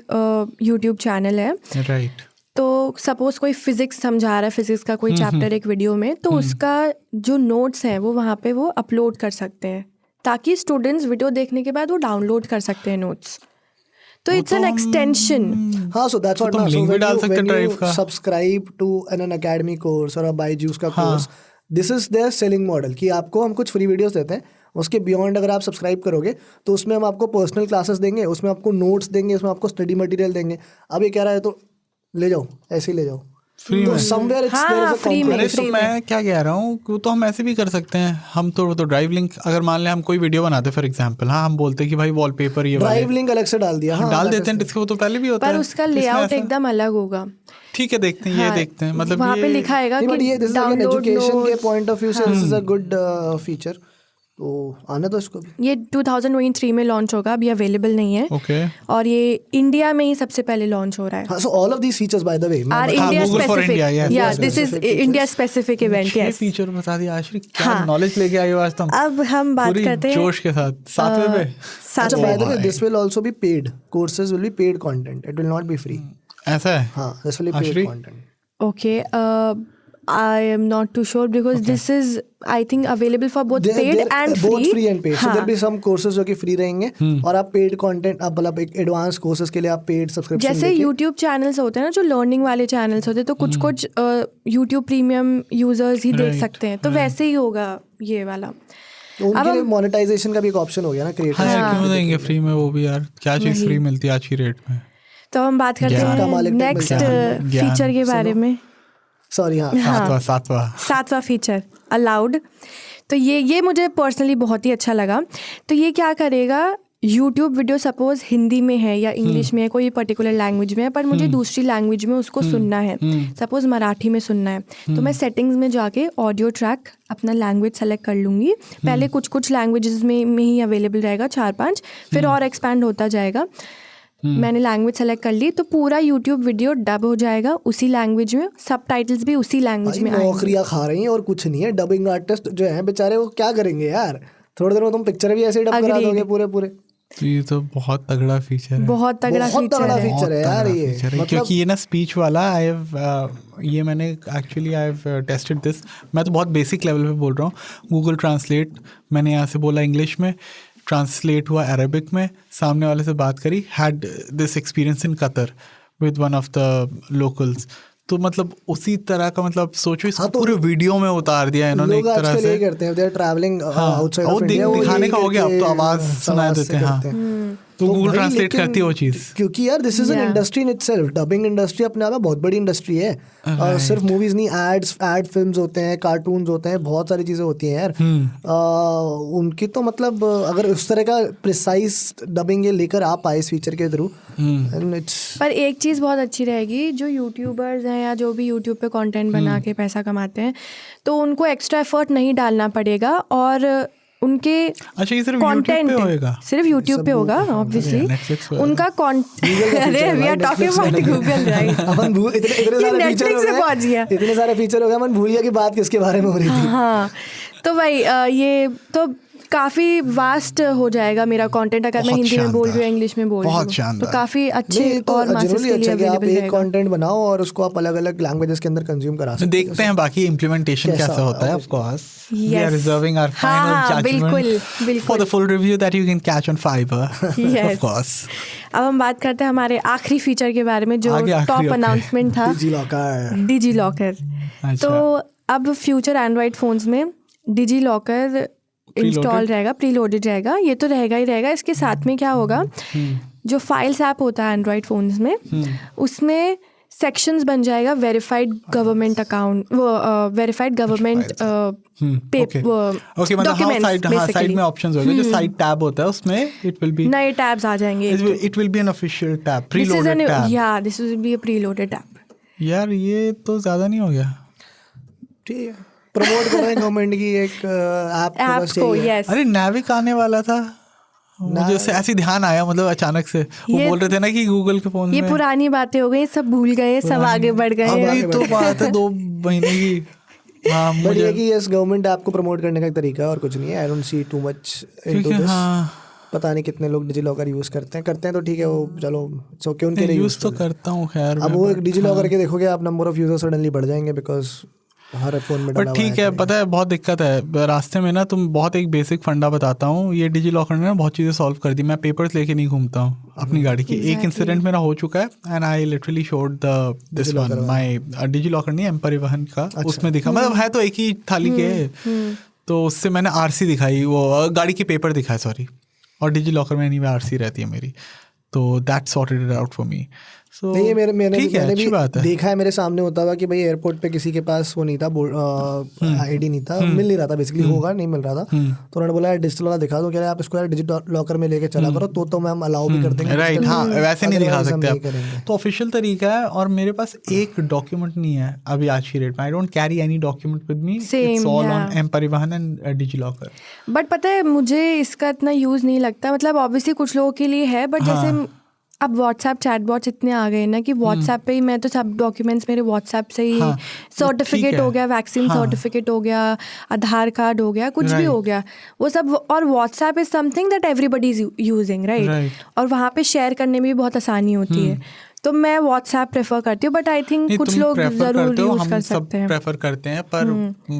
यूट्यूब चैनल है, राइट. तो सपोज कोई फिजिक्स समझा रहा है, फिजिक्स का कोई चैप्टर एक वीडियो में, तो उसका जो नोट्स हैं वो वहाँ पे वो अपलोड कर सकते हैं, ताकि स्टूडेंट्स वीडियो देखने के बाद वो डाउनलोड कर सकते हैं नोट्स. तो इट्स एन एक्सटेंशन. हाँ, so that's what तुम now. link So भी when डाल you, सकते when Drive you का. subscribe to an academy course और a Byju's का course, this is their selling model कि आपको हम कुछ फ्री वीडियोस देते हैं, उसके बियॉन्ड अगर आप सब्सक्राइब करोगे तो उसमें हम आपको पर्सनल क्लासेस देंगे, उसमें आपको नोट्स देंगे, उसमें आपको स्टडी मटेरियल देंगे. अब ये कह रहा है तो ले जाओ, ऐसे ही ले जाओ. फ्री तो में. somewhere it's हाँ, there is a free में, अरे compromise. तो free मैं क्या कह रहा हूँ, वो तो हम ऐसे भी कर सकते हैं. हम तो ड्राइव लिंक अगर मान लें हम कोई वीडियो बनाते फॉर एग्जांपल, हाँ हम बोलते हैं कि भाई वॉलपेपर ये ड्राइव लिंक अलग से डाल दिया. हाँ, डाल that देते हैं, is जिसको तो पहले भी होता पर है. उसका इसमें लेआउट ऐसा- एकदम अलग होगा. ठीक है, देखते हैं ये हाँ, देखते हैं. मतलब वहाँ पे ये लिखा है नहीं, but ये this is like an download education के नोट्स. point of view से this is a good feature. तो आने दो इसको भी. ये 2023 में लॉन्च होगा, अभी अवेलेबल नहीं है. ओके. और ये इंडिया में ही सबसे पहले लॉन्च हो रहा है. हाँ, so all of these features by the way. Are हाँ, India Google for India, yes, specific. Yeah yes, this is specific India specific event. ये यस. फीचर बता दिया आश्री, क्या हाँ. नॉलेज लेके आई हो आज तुम. अब हम बात पूरी करते हैं जोश के साथ 7वें पे. अच्छा, सातवें. by the way, this will also be paid. Courses will be paid content. It will not be free. ऐसा है. हाँ, this will be paid Ashri? content. Okay, I am not too sure because this is, I think, available for both paid and free. Both free and paid. So हाँ. there'll be some courses जो कि free रहेंगे और आप paid content, आप मतलब एक advanced courses के लिए आप paid subscription जैसे लेके YouTube चैनल्स होते हैं ना, जो लर्निंग वाले चैनल्स होते हैं, तो कुछ कुछ YouTube प्रीमियम यूजर्स ही देख सकते हैं, तो वैसे ही होगा ये वाला. तो उनके लिए मोनेटाइजेशन का भी एक ऑप्शन हो गया ना हाँ क्रिएटर. यार, क्यों देंगे फ्री में वो भी यार. क्या चीज़ फ्री मिलती है आज की रेट में. तो हम बात करते ज्ञान. हैं मालिक नेक्स्ट ज्ञान. फीचर के बारे में. सॉरी. हाँ, सातवां फीचर अलाउड. तो ये मुझे पर्सनली बहुत ही अच्छा लगा. तो ये क्या करेगा, यूट्यूब वीडियो सपोज हिंदी में है या इंग्लिश में है, कोई पर्टिकुलर लैंग्वेज में है, पर मुझे दूसरी लैंग्वेज में उसको सुनना है, सपोज मराठी में सुनना है, तो मैं सेटिंग्स में जाके ऑडियो ट्रैक अपना लैंग्वेज सेलेक्ट कर लूँगी. पहले कुछ लैंग्वेजेस में ही अवेलेबल रहेगा, 4-5, फिर और एक्सपैंड होता जाएगा. मैंने लैंग्वेज सेलेक्ट कर ली तो पूरा यूट्यूब वीडियो डब हो जाएगा उसी लैंग्वेज में, सबटाइटल्स भी उसी लैंग्वेज में आएंगे. नौकरियां खा रही हैं और कुछ नहीं है. डबिंग आर्टिस्ट जो हैं बेचारे वो क्या करेंगे यार. थोड़ी देर में तुम पिक्चर भी ऐसे ही डब करा दोगे पूरे. तो ये तो बहुत तगड़ा फीचर है. बहुत तगड़ा फीचर है यार ये. मतलब क्योंकि ये ना स्पीच वाला ये मैंने actually I have tested this. मैं तो बहुत बेसिक लेवल पे बोल रहा हूँ. गूगल ट्रांसलेट मैंने यहाँ से बोला इंग्लिश में, ट्रांसलेट हुआ अरबिक में, सामने वाले से बात करी. Had this experience in Qatar with one of the locals. तो मतलब उसी तरह का, मतलब सोचो इसको पूरे वीडियो में उतार दिया इन्होंने एक तरह से. करते हैं, they are travelling outside of India, दिखाने का हो गया. अब तो आवाज सुना देते हैं. हाँ, तो गूगल ट्रांसलेट करती है वो चीज़. क्योंकि यार this is an industry in itself. Dubbing industry अपने आप में बहुत बड़ी इंडस्ट्री है. सिर्फ मूवीज नहीं, एड फिल्म्स होते हैं, कार्टून्स होते हैं, बहुत सारी चीजें होती हैं यार. उनकी तो मतलब अगर उस तरह का प्रिसाइज डबिंग ये लेकर आ पाए इस फीचर के थ्रू, पर एक चीज़ बहुत अच्छी रहेगी, जो यूट्यूबर्स हैं या जो भी यूट्यूब पे कंटेंट बना के पैसा कमाते हैं, तो उनको एक्स्ट्रा एफर्ट नहीं डालना पड़ेगा. और उनके अच्छा, ये सिर्फ कंटेंट YouTube पे होएगा? सिर्फ यूट्यूब पे होगा ऑब्वियसली. उनका अरे we are talking about Google, right. अपन इतने सारे फीचर हो गए, अपन भूल गया कि बात किसके बारे में हो रही थी. हाँ, तो भाई ये तो काफ़ी वास्ट हो जाएगा मेरा कंटेंट, अगर मैं हिंदी में बोल रही हूँ, इंग्लिश में बोल रही हूँ, तो काफ़ी अच्छे और मासेस के लिए आप अवेलेबल एक रहेगा. कंटेंट बनाओ और उसको आप अलग अलग लैंग्वेजेस के अंदर कंज्यूम करा सकते हैं. देखते हैं बाकी इम्प्लीमेंटेशन कैसा होता है. Of course we are reserving our final judgement for the full review that you can catch on fibre. Of course. अब हम बात करते हैं हमारे आखिरी फीचर के बारे में, जो टॉप अनाउंसमेंट था, डिजी लॉकर. तो अब फ्यूचर एंड्रॉयड फ़ोन्स में डिजी लॉकर इंस्टॉल रहेगा, प्रीलोडेड रहेगा, ये तो रहेगा ही रहेगा। इसके साथ में क्या होगा, जो फाइल्स ऐप होता है एंड्रॉयड फ़ोन्स में, उसमें सेक्शंस बन जाएगा वेरीफाइड गवर्नमेंट अकाउंट, वो वेरीफाइड गवर्नमेंट डॉक्यूमेंट्स, साइड में ऑप्शंस होंगे, जो साइड टैब होता है उसमें इट विल बी नए टैब्स आ जाएंगे। It will be an official tab, preloaded tab. Yeah this will be a preloaded tab. यार ये तो ज्यादा नहीं हो गया? ठीक है, प्रमोट कर रहे हैं गवर्नमेंट की एक ऐप को। यस, अरे नाविक आने वाला था, मुझे उससे ऐसे ध्यान आया, मतलब अचानक से वो बोल रहे थे ना कि गूगल के फोन ये में पुरानी बातें हो गई, सब भूल गए, सब आगे बढ़ गए। अभी तो बात है 2 महीने की। हाँ, मुझे कि यस गवर्नमेंट ऐप को प्रमोट करने का एक तरीका है और कुछ नहीं है। I don't see too much into this. पता नहीं कितने लोग डिजी लॉकर यूज करते हैं तो ठीक है, वो चलो सो क्यों उनके लिए यूज तो करता हूँ खैर। अब वो डिजी लॉकर के देखोगे आप, नंबर ऑफ यूजर्स सडनली बढ़ जाएंगे बिकॉज हर फोन में पर ठीक है, पता है बहुत दिक्कत है रास्ते में ना। तुम बहुत एक बेसिक फंडा बताता हूँ, ये डिजी लॉकर ने ना बहुत चीज़ें सॉल्व कर दी। मैं पेपर्स लेके नहीं घूमता हूँ अपनी गाड़ी की। एक इंसिडेंट मेरा हो चुका है and I literally showed this one my DigiLocker नहीं, एम परिवहन का। उसमें दिखा, मतलब है तो एक ही थाली के, तो उससे मैंने आरसी दिखाई, वो गाड़ी के पेपर दिखाए सॉरी, और डिजी लॉकर में नहीं आरसी रहती है मेरी, तो that sorted it out for me. नहीं, मैंने भी देखा है, मेरे सामने होता हुआ कि भाई एयरपोर्ट पे किसी के पास वो नहीं था, आईडी नहीं था, मिल नहीं रहा था बेसिकली, होगा नहीं मिल रहा था, तो उन्होंने बोला डिजिटल वाला दिखा दो, कह रहे आप इसको यार डिजिटल लॉकर में लेके चला करो, तो मैम अलाउ भी कर देंगे। राइट, हाँ, वैसे नहीं दिखा सकते आप, तो ऑफिशियल तरीका है। और मेरे पास एक डॉक्यूमेंट नहीं है अभी आज की डेट में। I don't carry any document with me, it's all on mParivahan and DigiLocker. But पता है मुझे इसका इतना यूज नहीं लगता, मतलब ऑब्वियसली कुछ लोगों के लिए है, बट जैसे अब व्हाट्सएप चैटबॉट्स इतने आ गए ना कि व्हाट्सएप पे ही मैं तो सब डॉक्यूमेंट्स मेरे व्हाट्सएप से ही, सर्टिफिकेट हो गया, वैक्सीन सर्टिफिकेट हो गया, आधार कार्ड हो गया, कुछ भी हो गया, वो सब। और WhatsApp is something that everybody is using, right? और वहाँ पे शेयर करने में भी बहुत आसानी होती है, तो मैं व्हाट्सएप प्रेफर करती हूँ। बट आई थिंक कुछ लोग जरूर यूज कर सकते हैं, प्रेफर करते हैं, पर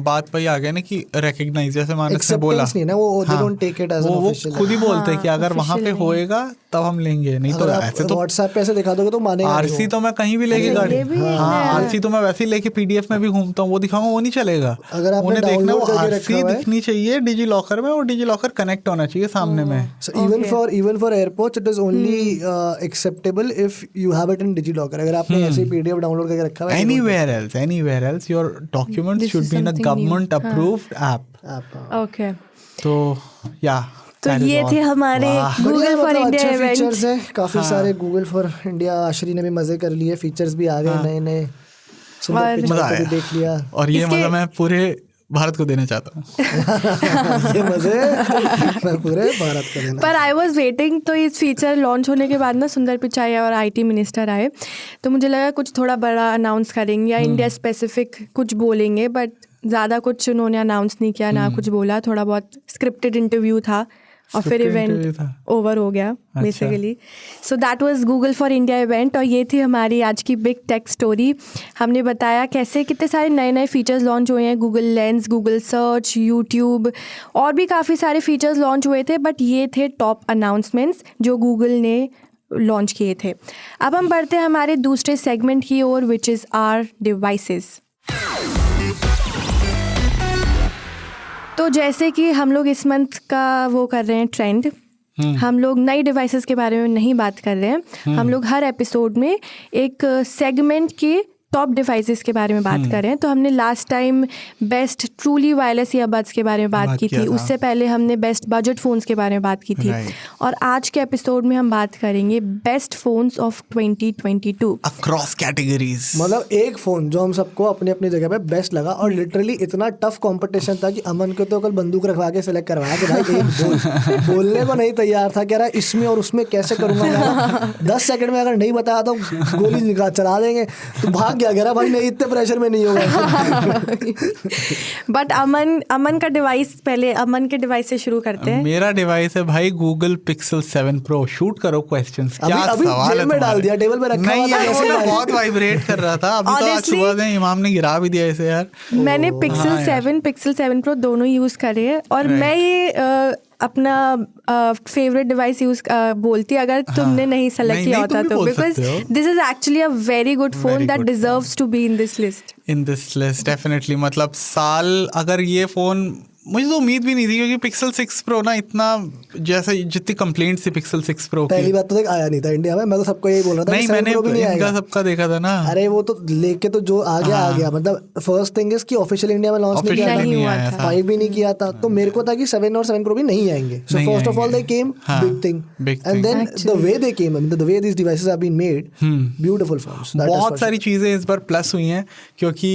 बात वही आ गया ना कि रिकॉग्नाइज, जैसे मानस ने बोला नहीं ना, वो they don't take it as an official. खुद ही बोलते हैं कि अगर वहाँ पे होएगा तब हम लेंगे, नहीं तो ऐसे तो व्हाट्सएप पे ऐसे दिखा दोगे तो मानेगा। आरसी तो मैं कहीं भी लेके गाड़ी, आरसी तो मैं वैसे ही लेके पीडीएफ में भी घूमता हूँ, वो दिखाऊंगा वो नहीं चलेगा। अगर आपने देखना वो आरसी दिखनी चाहिए डिजी लॉकर में, और डिजी लॉकर कनेक्ट होना चाहिए सामने में। Even for airports it is only acceptable if you have it in DigiLocker. अगर आपने ऐसे पीडीएफ डाउनलोड करके रखा है, anywhere else your documents should be in a government approved app। Okay, तो या तो ये थे हमारे गूगल फॉर इंडिया फीचर्स हैं काफी सारे। गूगल फॉर इंडिया आश्री ने भी मजे कर लिए, फीचर्स भी आ गए नए नए, मजा आया, देख लिया। और ये मजा मैं पूरे भारत को देना चाहता हूँ। ये मजे मैं पूरे भारत को देना। पर आई वॉज वेटिंग, तो इस फीचर लॉन्च होने के बाद ना सुंदर पिचाई और IT मिनिस्टर आए, तो मुझे लगा कुछ थोड़ा बड़ा अनाउंस करेंगे या इंडिया स्पेसिफिक कुछ बोलेंगे, बट ज़्यादा कुछ उन्होंने अनाउंस नहीं किया, ना कुछ बोला। थोड़ा बहुत स्क्रिप्टेड इंटरव्यू था और फिर इवेंट ओवर हो गया basically. So that was Google for India event, और ये थी हमारी आज की बिग टेक स्टोरी। हमने बताया कैसे कितने सारे नए नए फीचर्स लॉन्च हुए हैं, Google lens, Google search, YouTube, और भी काफ़ी सारे फीचर्स लॉन्च हुए थे, बट ये थे टॉप अनाउंसमेंट्स जो गूगल ने लॉन्च किए थे। अब हम बढ़ते हैं हमारे दूसरे सेगमेंट की ओर, विच इज़ आवर डिवाइसेस। तो जैसे कि हम लोग इस मंथ का वो कर रहे हैं ट्रेंड, हम लोग नई डिवाइसेस के बारे में नहीं बात कर रहे हैं, हम लोग हर एपिसोड में एक सेगमेंट के टॉप डिवाइसेस के बारे में बात कर रहे हैं। तो हमने last time best truly wireless earbuds के बारे में बात की थी, उससे पहले हमने बेस्ट बजट फ़ोन्स के बारे में बात की थी, और आज के एपिसोड में हम बात करेंगे best phones of 2022 across categories. मतलब एक फ़ोन जो हम सबको अपनी अपनी जगह पे बेस्ट लगा, और लिटरली इतना टफ कंपटीशन था कि अमन को तो कल बंदूक रखवा के सेलेक्ट करवाया कि भाई एक बोलने को नहीं तैयार था, कह रहा इसमें और उसमें कैसे करूँगा, 10 सेकंड में अगर नहीं बताया तो गोली निकाल चला देंगे, तो भाग गया, कह रहा भाई नहीं इतने प्रेशर में नहीं होगा। बट अमन का डिवाइस, पहले अमन के डिवाइस से शुरू करते हैं। मेरा डिवाइस है भाई गूगल पिक्सल 7 Pro। शूट करो क्वेश्चंस, क्या सवाल है में डाल दिया, टेबल पे रखा नहीं यार, वो बहुत वाइब्रेट कर रहा था अभी, तो आज सुबह में इमाम ने गिरा भी दिया इसे यार। मैंने पिक्सल 7 Pro दोनों यूज करे, और मैं ये अपना फेवरेट डिवाइस यूज बोलती अगर तुमने नहीं सेलेक्ट किया होता तो, because this is actually a very good phone that deserves to be in this list. In this list definitely. मतलब साल अगर ये फ़ोन, मुझे तो उम्मीद भी नहीं थी क्योंकि पिक्सल 6 प्रो ना इतना, जैसे जितनी कंप्लेंट्स थी पिक्सल 6 प्रो की, पहली बात तो देख आया नहीं था इंडिया में. मैं तो सबको यही बोल रहा था नहीं, मैंने इनका सबका देखा था ना. अरे वो तो लेके तो जो आ गया. मतलब फर्स्ट थिंग इज कि ऑफिशियल इंडिया में लॉन्च नहीं हुआ था, 5 भी नहीं किया था. तो मेरे को था कि 7 और 7 प्रो भी नहीं आएंगे. So first of all they came big thing, and then the way they came, the way this devices have been made, beautiful phones. बहुत सारी चीजें इस बार प्लस हुई हैं क्योंकि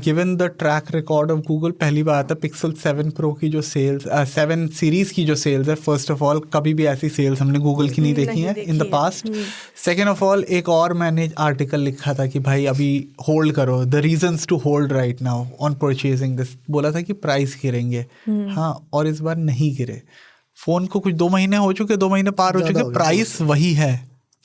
given the track record of Google, पहली बात है पिक्सल 7 प्रो की जो सेल्स 7 सीरीज की जो सेल्स है, फर्स्ट ऑफ ऑल कभी भी ऐसी सेल्स हमने गूगल की नहीं देखी है in the past. Second of all एक और मैंने आर्टिकल लिखा था कि भाई अभी होल्ड करो, the reasons to hold right now on purchasing this, बोला था कि प्राइस गिरेंगे. हाँ, और इस बार नहीं गिरे. फोन को कुछ 2 महीने हो चुके, 2 महीने पार हो चुके, प्राइस वही है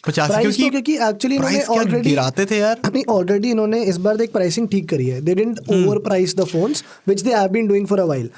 50, क्योंकि एक्चुअली इन्होंने ऑलरेडी गिराते थे यार. अपनी ऑलरेडी इन्होंने इस बार एक प्राइसिंग ठीक करी है. They didn't over price the phones which they have been doing for a while.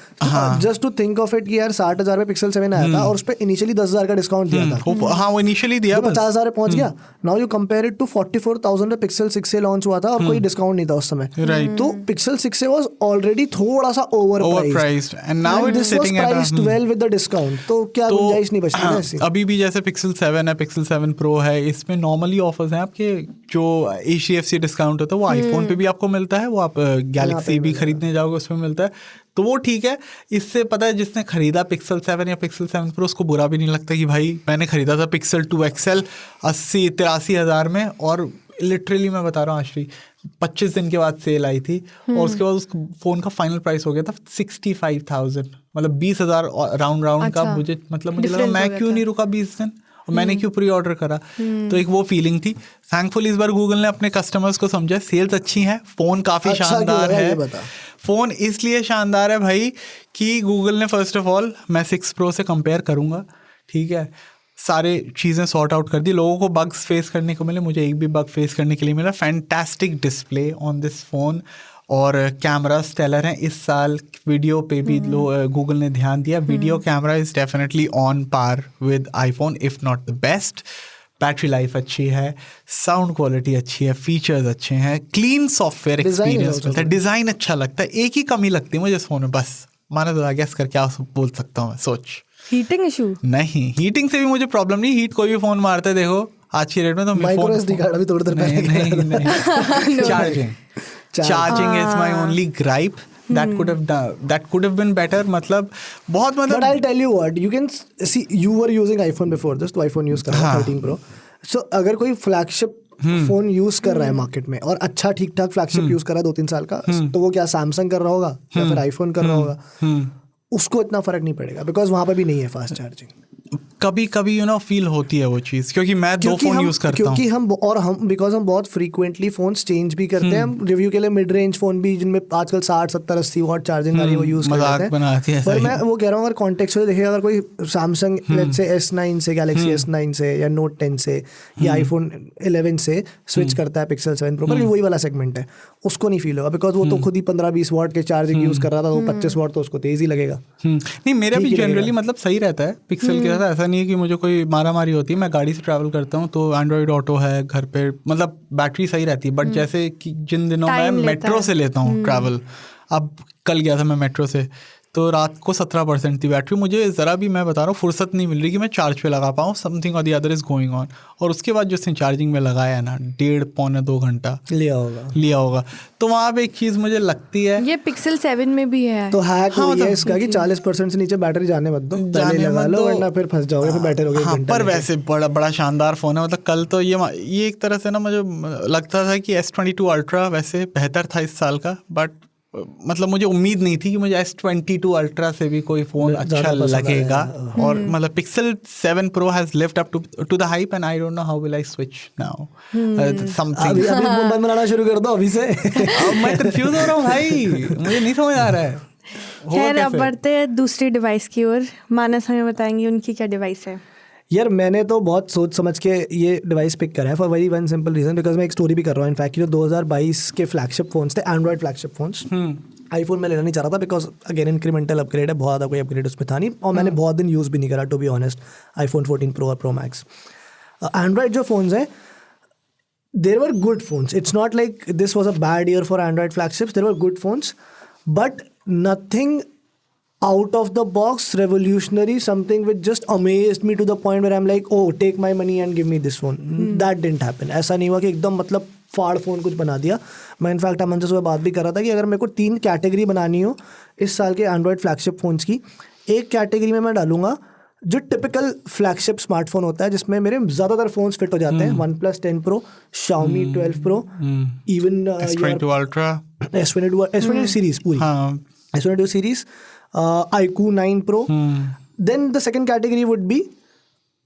Just to think of it कि यार 60,000 में पिक्सल 7 आया था और उस पे इनिशियली 10,000 का डिस्काउंट दिया था. हाँ, वो इनिशियली दिया, 50,000 पे पहुंच गया. Now you compare it to 44,000 में पिक्सल 6 से लॉन्च हुआ था और कोई डिस्काउंट नहीं था उस समय. तो पिक्सल 6 वाज ऑलरेडी थोड़ा सा over priced and now it is sitting at priced well with the discount. तो क्या गुंजाइश नहीं बचती ऐसी. अभी भी जैसे पिक्सल 7 है, पिक्सल 7 प्रो है, इसमें नॉर्मली ऑफर्स हैं आपके. जो HDFC डिस्काउंट होता है वो आईफोन पे भी आपको मिलता है, वो आप गैलेक्सी भी खरीदने जाओगे उसमें मिलता है, तो वो ठीक है. इससे पता है जिसने खरीदा पिक्सल 7 या पिक्सल 7 प्रो उसको बुरा भी नहीं लगता कि भाई मैंने खरीदा था पिक्सल 2 XL 80-83 हज़ार में, और लिटरली मैं बता रहा हूँ आश्री 25 दिन के बाद सेल आई थी और उसके बाद उस फोन का फाइनल प्राइस हो गया था 65,000, मतलब 20,000 राउंड का. मुझे लगा मैं क्यों नहीं रुका 20 दिन, मैंने क्यों प्री ऑर्डर करा. तो एक वो फीलिंग थी. थैंकफुली इस बार गूगल ने अपने कस्टमर्स को समझा, सेल्स अच्छी हैं, फ़ोन काफ़ी शानदार है. फ़ोन इसलिए शानदार है भाई कि गूगल ने फर्स्ट ऑफ ऑल, मैं 6 प्रो से कंपेयर करूँगा, ठीक है, सारे चीज़ें सॉर्ट आउट कर दी. लोगों को बग्स फेस करने को मिले, मुझे एक भी बग फेस करने के लिए मिला. Fantastic display on this phone और कैमरा स्टेलर हैं. इस साल वीडियो पे भी गूगल ने ध्यान दिया. Video camera is definitely on par with iPhone if not the best. Battery life अच्छी है, साउंड क्वालिटी अच्छी है, फीचर्स अच्छे हैं, क्लीन सॉफ्टवेयर एक्सपीरियंस मिलता है, डिज़ाइन अच्छा लगता है. एक ही कमी लगती है मुझे इस फ़ोन में, बस माना तो गेस कर क्या बोल सकता हूँ मैं, सोच. हीटिंग इशू नहीं, हीटिंग से भी मुझे प्रॉब्लम नहीं. हीट कोई भी फ़ोन मारता है देखो आज की रेट में, तो माइक्रो एसडी कार्ड अभी थोड़ी देर पहले. Charging is my only gripe. that could have been better. मतलब but I'll tell you what, you can see, you were using iPhone before this, तो iPhone यूज कर रहा है 13 Pro. So अगर कोई फ्लैगशिप फोन यूज कर रहा है मार्केट में और अच्छा ठीक ठाक फ्लैगशिप यूज कर रहा है 2-3 साल का, तो वो क्या सैमसंग कर रहा होगा या फिर आईफोन कर रहा होगा, उसको इतना फर्क नहीं पड़ेगा बिकॉज वहां पर भी नहीं है फास्ट चार्जिंग. कभी कभी फील होती है वो चीज़, क्योंकि मैं 2 फोन यूज़ करता हूँ. क्योंकि हम बिकॉज हम बहुत फ्रीक्वेंटली फोन्स चेंज भी करते हैं. हम रिव्यू के लिए मिड रेंज फोन भी जिनमें आजकल 60-70-80 वॉट चार्जिंग आ रही है वो यूज़ करते हैं. पर मैं वो कह रहा हूँ अगर कॉन्टेक्स्ट से देखेगा, अगर कोई सैमसंग लेट्स से S9 से, गैलेक्सी S9 से या नोट 10 से या आईफोन 11 से स्विच करता है पिक्सल 7 प्रो पर, वही वाला सेगमेंट है, उसको नहीं फील होगा बिकॉज वो तो खुद ही 15-20 वॉट के चार्जिंग यूज़ कर रहा था, वो 25 वॉट तो उसको तेज़ ही लगेगा. नहीं, मेरा भी जनरली मतलब सही रहता है पिक्सल के साथ. ऐसा नहीं है कि मुझे कोई मारा मारी होती है. मैं गाड़ी से ट्रैवल करता हूँ तो एंड्रॉइड ऑटो है घर पे, मतलब बैटरी सही रहती है. बट जैसे कि जिन दिनों मैं मेट्रो से लेता हूँ ट्रैवल, अब कल गया था मैं मेट्रो से, तो रात को 17% थी बैटरी. मुझे ज़रा भी, मैं बता रहा हूँ, फुर्सत नहीं मिल रही कि मैं चार्ज पे लगा पाऊँ. समथिंग और the other is going on. और उसके बाद जो उसने चार्जिंग में लगाया ना 1.5-2 घंटा लिया होगा. तो वहाँ पे एक चीज़ मुझे लगती है, ये पिक्सल 7 में भी है, तो हैक हो गया इसका कि 40% से नीचे बैटरी जाने मत दो, पहले लगा लो वरना फिर फंस जाओगे, फिर बैठे रहोगे. हाँ, पर वैसे बड़ा शानदार फ़ोन है. मतलब कल तो ये एक तरह से ना मुझे लगता था कि S22 अल्ट्रा वैसे बेहतर था इस साल का, बट मतलब मुझे उम्मीद नहीं थी कि मुझे S22 अल्ट्रा से भी कोई फ़ोन अच्छा लगेगा. और मतलब pixel 7 Pro has lived up to the hype and I don't know how will I switch now. Something. अभी बंद बनाना शुरू कर दो अभी से. अब मैं कंफ्यूज हो रहा हूँ भाई, मुझे नहीं समझ आ रहा है. खैर, अब बढ़ते हैं दूसरी डिवाइस की ओर. मानस हमें बताएंगे उनकी क्या डिवाइस है. यार मैंने तो बहुत सोच समझ के ये डिवाइस पिक करा है for very one simple reason, because मैं एक स्टोरी भी कर रहा हूँ. इनफैक्ट जो 2022 के फ्लैगशिप फोन्स थे, एंड्रॉइड फ्लैगशिप फोन्स, आईफोन मैं लेना नहीं चाह रहा था बिकॉज अगेन इंक्रीमेंटल अपग्रेड है, बहुत ज़्यादा कोई अपग्रेड उसमें था नहीं, और मैंने बहुत दिन यूज़ भी नहीं करा to be honest iPhone 14 pro और प्रो मैक्स। एंड्रॉयड जो फ़ोन्स हैं there were good phones. It's not like this was a bad year for Android flagships. There were good phones, but nothing out of the box revolutionary, something which just amazed me to the point where I'm like, oh, take my money and give me this phone. That didn't happen. ऐसा नहीं हुआ कि एकदम मतलब फाड़ phone कुछ बना दिया। मैं इनफैक्ट अमन से सुबह बात भी कर रहा था कि अगर मेरे को 3 कैटेगरी बनानी हो इस साल के एंड्रॉयड फ्लैगशिप फ़ोन्स की, एक कैटेगरी में मैं डालूंगा जो टिपिकल फ्लैगशिप स्मार्टफोन होता है जिसमें मेरे ज़्यादातर फ़ोन्स फिट हो जाते हैं, OnePlus 10 Pro, Xiaomi 12 Pro, even S22 Ultra, S22 series पूरी, S22 series, iQOO 9 Pro. Then the second category would be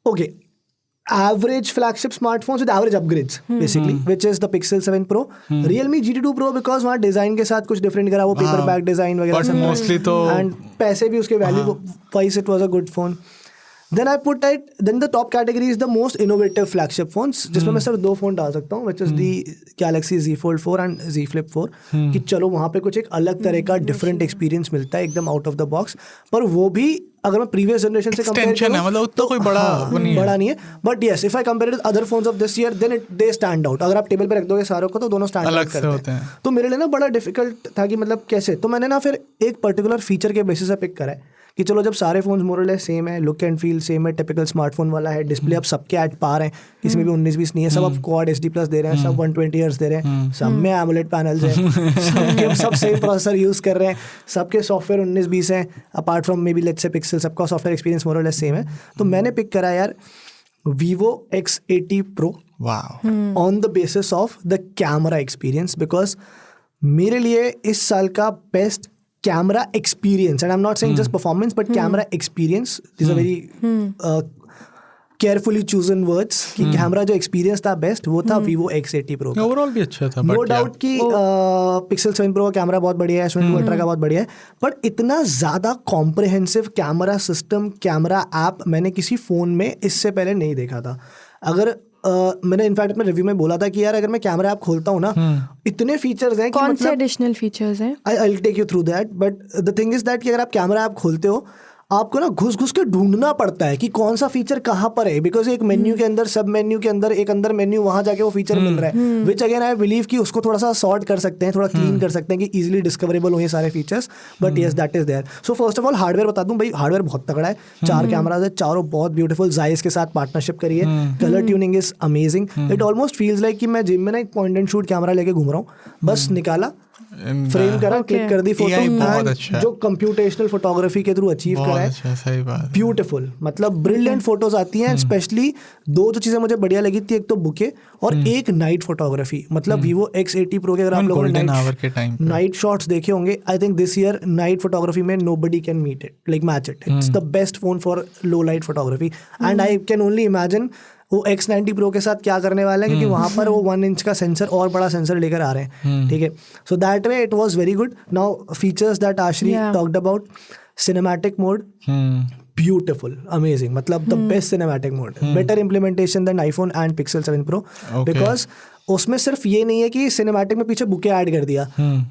okay, average flagship smartphones with average upgrades basically, which is the Pixel 7 Pro, Realme GT2 Pro because वहाँ design के साथ कुछ different करा, वो paper back design वगैरह सब mostly तो and पैसे भी उसके value wise it was a good phone. Then I put that, then the top category is the most innovative flagship phones, जिसमें मैं सिर्फ 2 फ़ोन डाल सकता हूँ, which is the Galaxy Z Fold 4 and Z Flip 4, कि चलो वहाँ पे कुछ एक अलग तरह का डिफरेंट एक्सपीरियंस मिलता है एकदम आउट ऑफ द बॉक्स। पर वो भी अगर मैं प्रीवियस जनरेशन से कंपेयर करूँ है, मतलब उतना कोई बड़ा बड़ा नहीं है, but yes if I compare with other phones of this year then they stand out. अगर आप टेबल पे रख दोगे सारों को तो दोनों स्टैंड आउट करते हैं। तो मेरे लिए ना बड़ा डिफिकल्ट था कि मतलब कैसे, तो मैंने ना फिर एक पर्टिकुलर फीचर के बेसिस पे पिक करा है कि चलो जब सारे फोन्स मोरलेस सेम है, लुक एंड फील सेम है, टिपिकल स्मार्टफोन वाला है, डिस्प्ले अब सबके एट पार हैं, किसी में भी 19-20 नहीं है, सब अब क्वाड HD+ दे रहे हैं, सब 120 हर्ट्ज दे रहे हैं, सब में एमोलेड पैनल्स हैं, सब सेम प्रोसेसर यूज़ कर रहे हैं, सबके सॉफ्टवेयर 19-20 हैं, apart from may be let's say pixel, सबका सॉफ्टवेयर एक्सपीरियंस मोरलेस सेम है। तो मैंने पिक करा यार Vivo X80 Pro on the basis of the camera experience, because मेरे लिए इस साल का best camera experience, and I'm not saying just performance but camera experience, these are very carefully chosen words, कि कैमरा जो experience था best वो था Vivo X80 Pro। ओवरऑल भी अच्छा था, नो डाउट कि Pixel 7 Pro का कैमरा बहुत बढ़िया है, S22 Ultra का बहुत बढ़िया है, बट इतना ज़्यादा comprehensive camera system, camera app मैंने किसी फ़ोन में इससे पहले नहीं देखा था। अगर मैंने इनफैक्ट अपने रिव्यू में बोला था कि यार अगर मैं कैमरा ऐप खोलता हूँ ना, इतने फीचर्स हैं कि कौन से एडिशनल फीचर्स हैं, I will take you through that, but the thing is that कि अगर आप कैमरा ऐप खोलते हो आपको ना घुस घुस के ढूंढना पड़ता है कि कौन सा फीचर कहाँ पर है, बिकॉज एक मेन्यू के अंदर, सब मेन्यू के अंदर एक अंदर मेन्यू, वहाँ जाके वो फीचर मिल रहा है, विच अगेन आई बिलीव कि उसको थोड़ा सा सॉर्ट कर सकते हैं, थोड़ा क्लीन कर सकते हैं कि इजीली डिस्कवरेबल हो ये सारे features, but yes that is there. So first of all hardware बता दूं भाई, हार्डवेयर बहुत तगड़ा है, 4 कैमराज है, चारों बहुत ब्यूटीफुल, जाइस के साथ पार्टनरशिप करी है, colour tuning is amazing, it almost feels like कि मैं जिम में ना एक पॉइंट एंड शूट कैमरा लेके घूम रहा हूँ, बस निकाला, फ्रेम करा, क्लिक कर दी फोटो, जो कंप्यूटेशनल फोटोग्राफी के थ्रू अचीव करा है, ब्यूटीफुल, मतलब ब्रिलियंट फोटोज आती हैं। स्पेशली 2 जो चीज़ें मुझे बढ़िया लगी थी, एक तो बुके और एक नाइट फोटोग्राफी, मतलब Vivo X80 Pro के अगर आप लोगों ने नाइट शॉट्स देखे होंगे, I think this year night photography में nobody can meet it, like match it, it's the best phone for low light photography, and I can only imagine वो X90 Pro के साथ क्या करने वाले हैं, क्योंकि वहाँ पर वो 1 इंच का सेंसर और बड़ा सेंसर लेकर आ रहे हैं, ठीक है। So that way it was very good. Now features that Aashree talked about, cinematic mode beautiful, amazing, मतलब the best cinematic mode, better implementation than iPhone and Pixel 7 Pro, because उसमें सिर्फ ये नहीं है कि सिनेमैटिक में पीछे बुके ऐड कर दिया,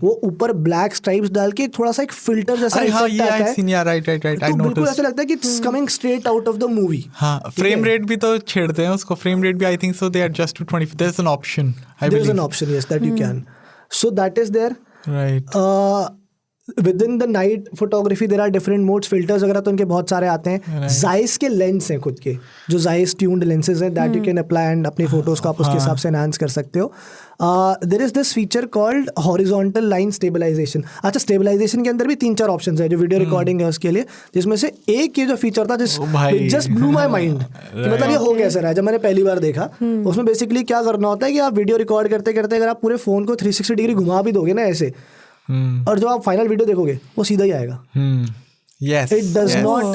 वो ऊपर ब्लैक स्ट्राइप्स डाल के थोड़ा सा एक फिल्टर जैसा इफेक्ट आता है, तो बिल्कुल ऐसा लगता है कि it's coming straight out of the movie. हाँ, फ्रेम रेट भी तो छेड़ते हैं उसको, फ्रेम रेट भी I think so they adjust to 20, there is an option, there is an option, yes, that you can, so that is there, right. Within the night photography there are different modes, filters वगैरह तो उनके बहुत सारे आते हैं, Zeiss के lens हैं खुद के, जो जाइस ट्यून्ड लेंसेज हैं, that you can apply and अपनी फोटोज को आप उसके हिसाब से एनहांस कर सकते हो। There is this feature called horizontal line stabilisation. अच्छा, स्टेबलाइजेशन के अंदर भी 3-4 ऑप्शंस है जो वीडियो रिकॉर्डिंग है उसके लिए, जिसमें से एक ये जो फीचर था जिस जस्ट ब्लू माई माइंड, मतलब ये हो कैसे रहा है, जब मैंने पहली बार देखा, उसमें बेसिकली क्या करना होता है कि आप वीडियो रिकॉर्ड करते करते अगर आप पूरे फोन को 360 डिग्री घुमा भी दोगे ना ऐसे, और जब आप फाइनल वीडियो देखोगे वो सीधा ही आएगा, it does not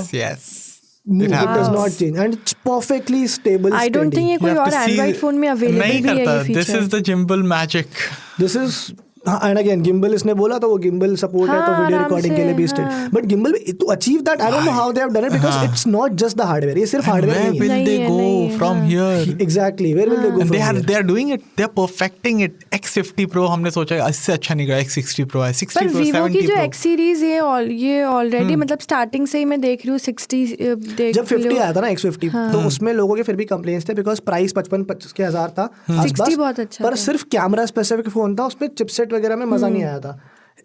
move, it does not change, and it's perfectly stable, I don't think ये कोई और एंड्रॉइड फोन में अवेलेबल भी है ये feature. This is the gimbal magic. This is हाँ, एंड अगेन गिम्बल इसने बोला तो वो गिम्बल सपोर्ट है तो हाँ, वीडियो आराम रिकॉर्डिंग के से, लिए भी state but gimbal to achieve that I don't know how they have done it because it's not just the hardware, ये सिर्फ हार्डवेयर Where नहीं है. will they नहीं go है, from here? Exactly where will they go And from they are doing it. They are perfecting it. X50 Pro हमने सोचा इससे अच्छा निकला. X60 Pro है. 60 पर Pro, वीवो 70 की जो Pro. एक्स सीरीज ये ऑलरेडी मतलब स्टार्टिंग से ही मैं देख रही हूँ 60 देख जब 50 लो। आया था ना X50 तो उसमें लोगों के फिर भी कंप्लेंट्स थे बिकॉज प्राइस 55,000 था 60 बहुत अच्छा पर था। सिर्फ कैमरा स्पेसिफिक फोन था, उसमें चिपसेट वगैरह में मजा नहीं आया था.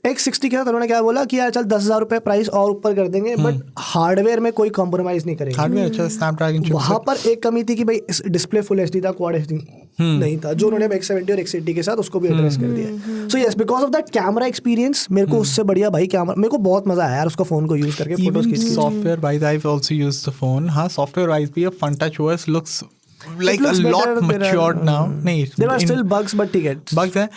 X60 के साथ उन्होंने क्या बोला कि यार चल 10,000 रुपए प्राइस और ऊपर कर देंगे बट हार्डवेयर में कोई कॉम्प्रोमाइज नहीं करेंगे. हार्डवेयर अच्छा स्नैपड्रैगन चिप. वहां पर एक कमी थी कि भाई डिस्प्ले फुल एचडी था, क्वाड एचडी नहीं था, जो उन्होंने X70 और X80 के साथ उसको भी एड्रेस कर दिया. So yes because of that camera experience मेरे को उससे बढ़िया भाई कैमरा, मेरे को बहुत मजा आया यार उसका फोन को यूज करके फोटोज Even खींच. software wise, I've also used the phone. हाँ, software wise भी अब FunTouch looks like looks a lot better. There matured are- now. नहीं, There are in- still bugs but ठीक है. bugs हैं.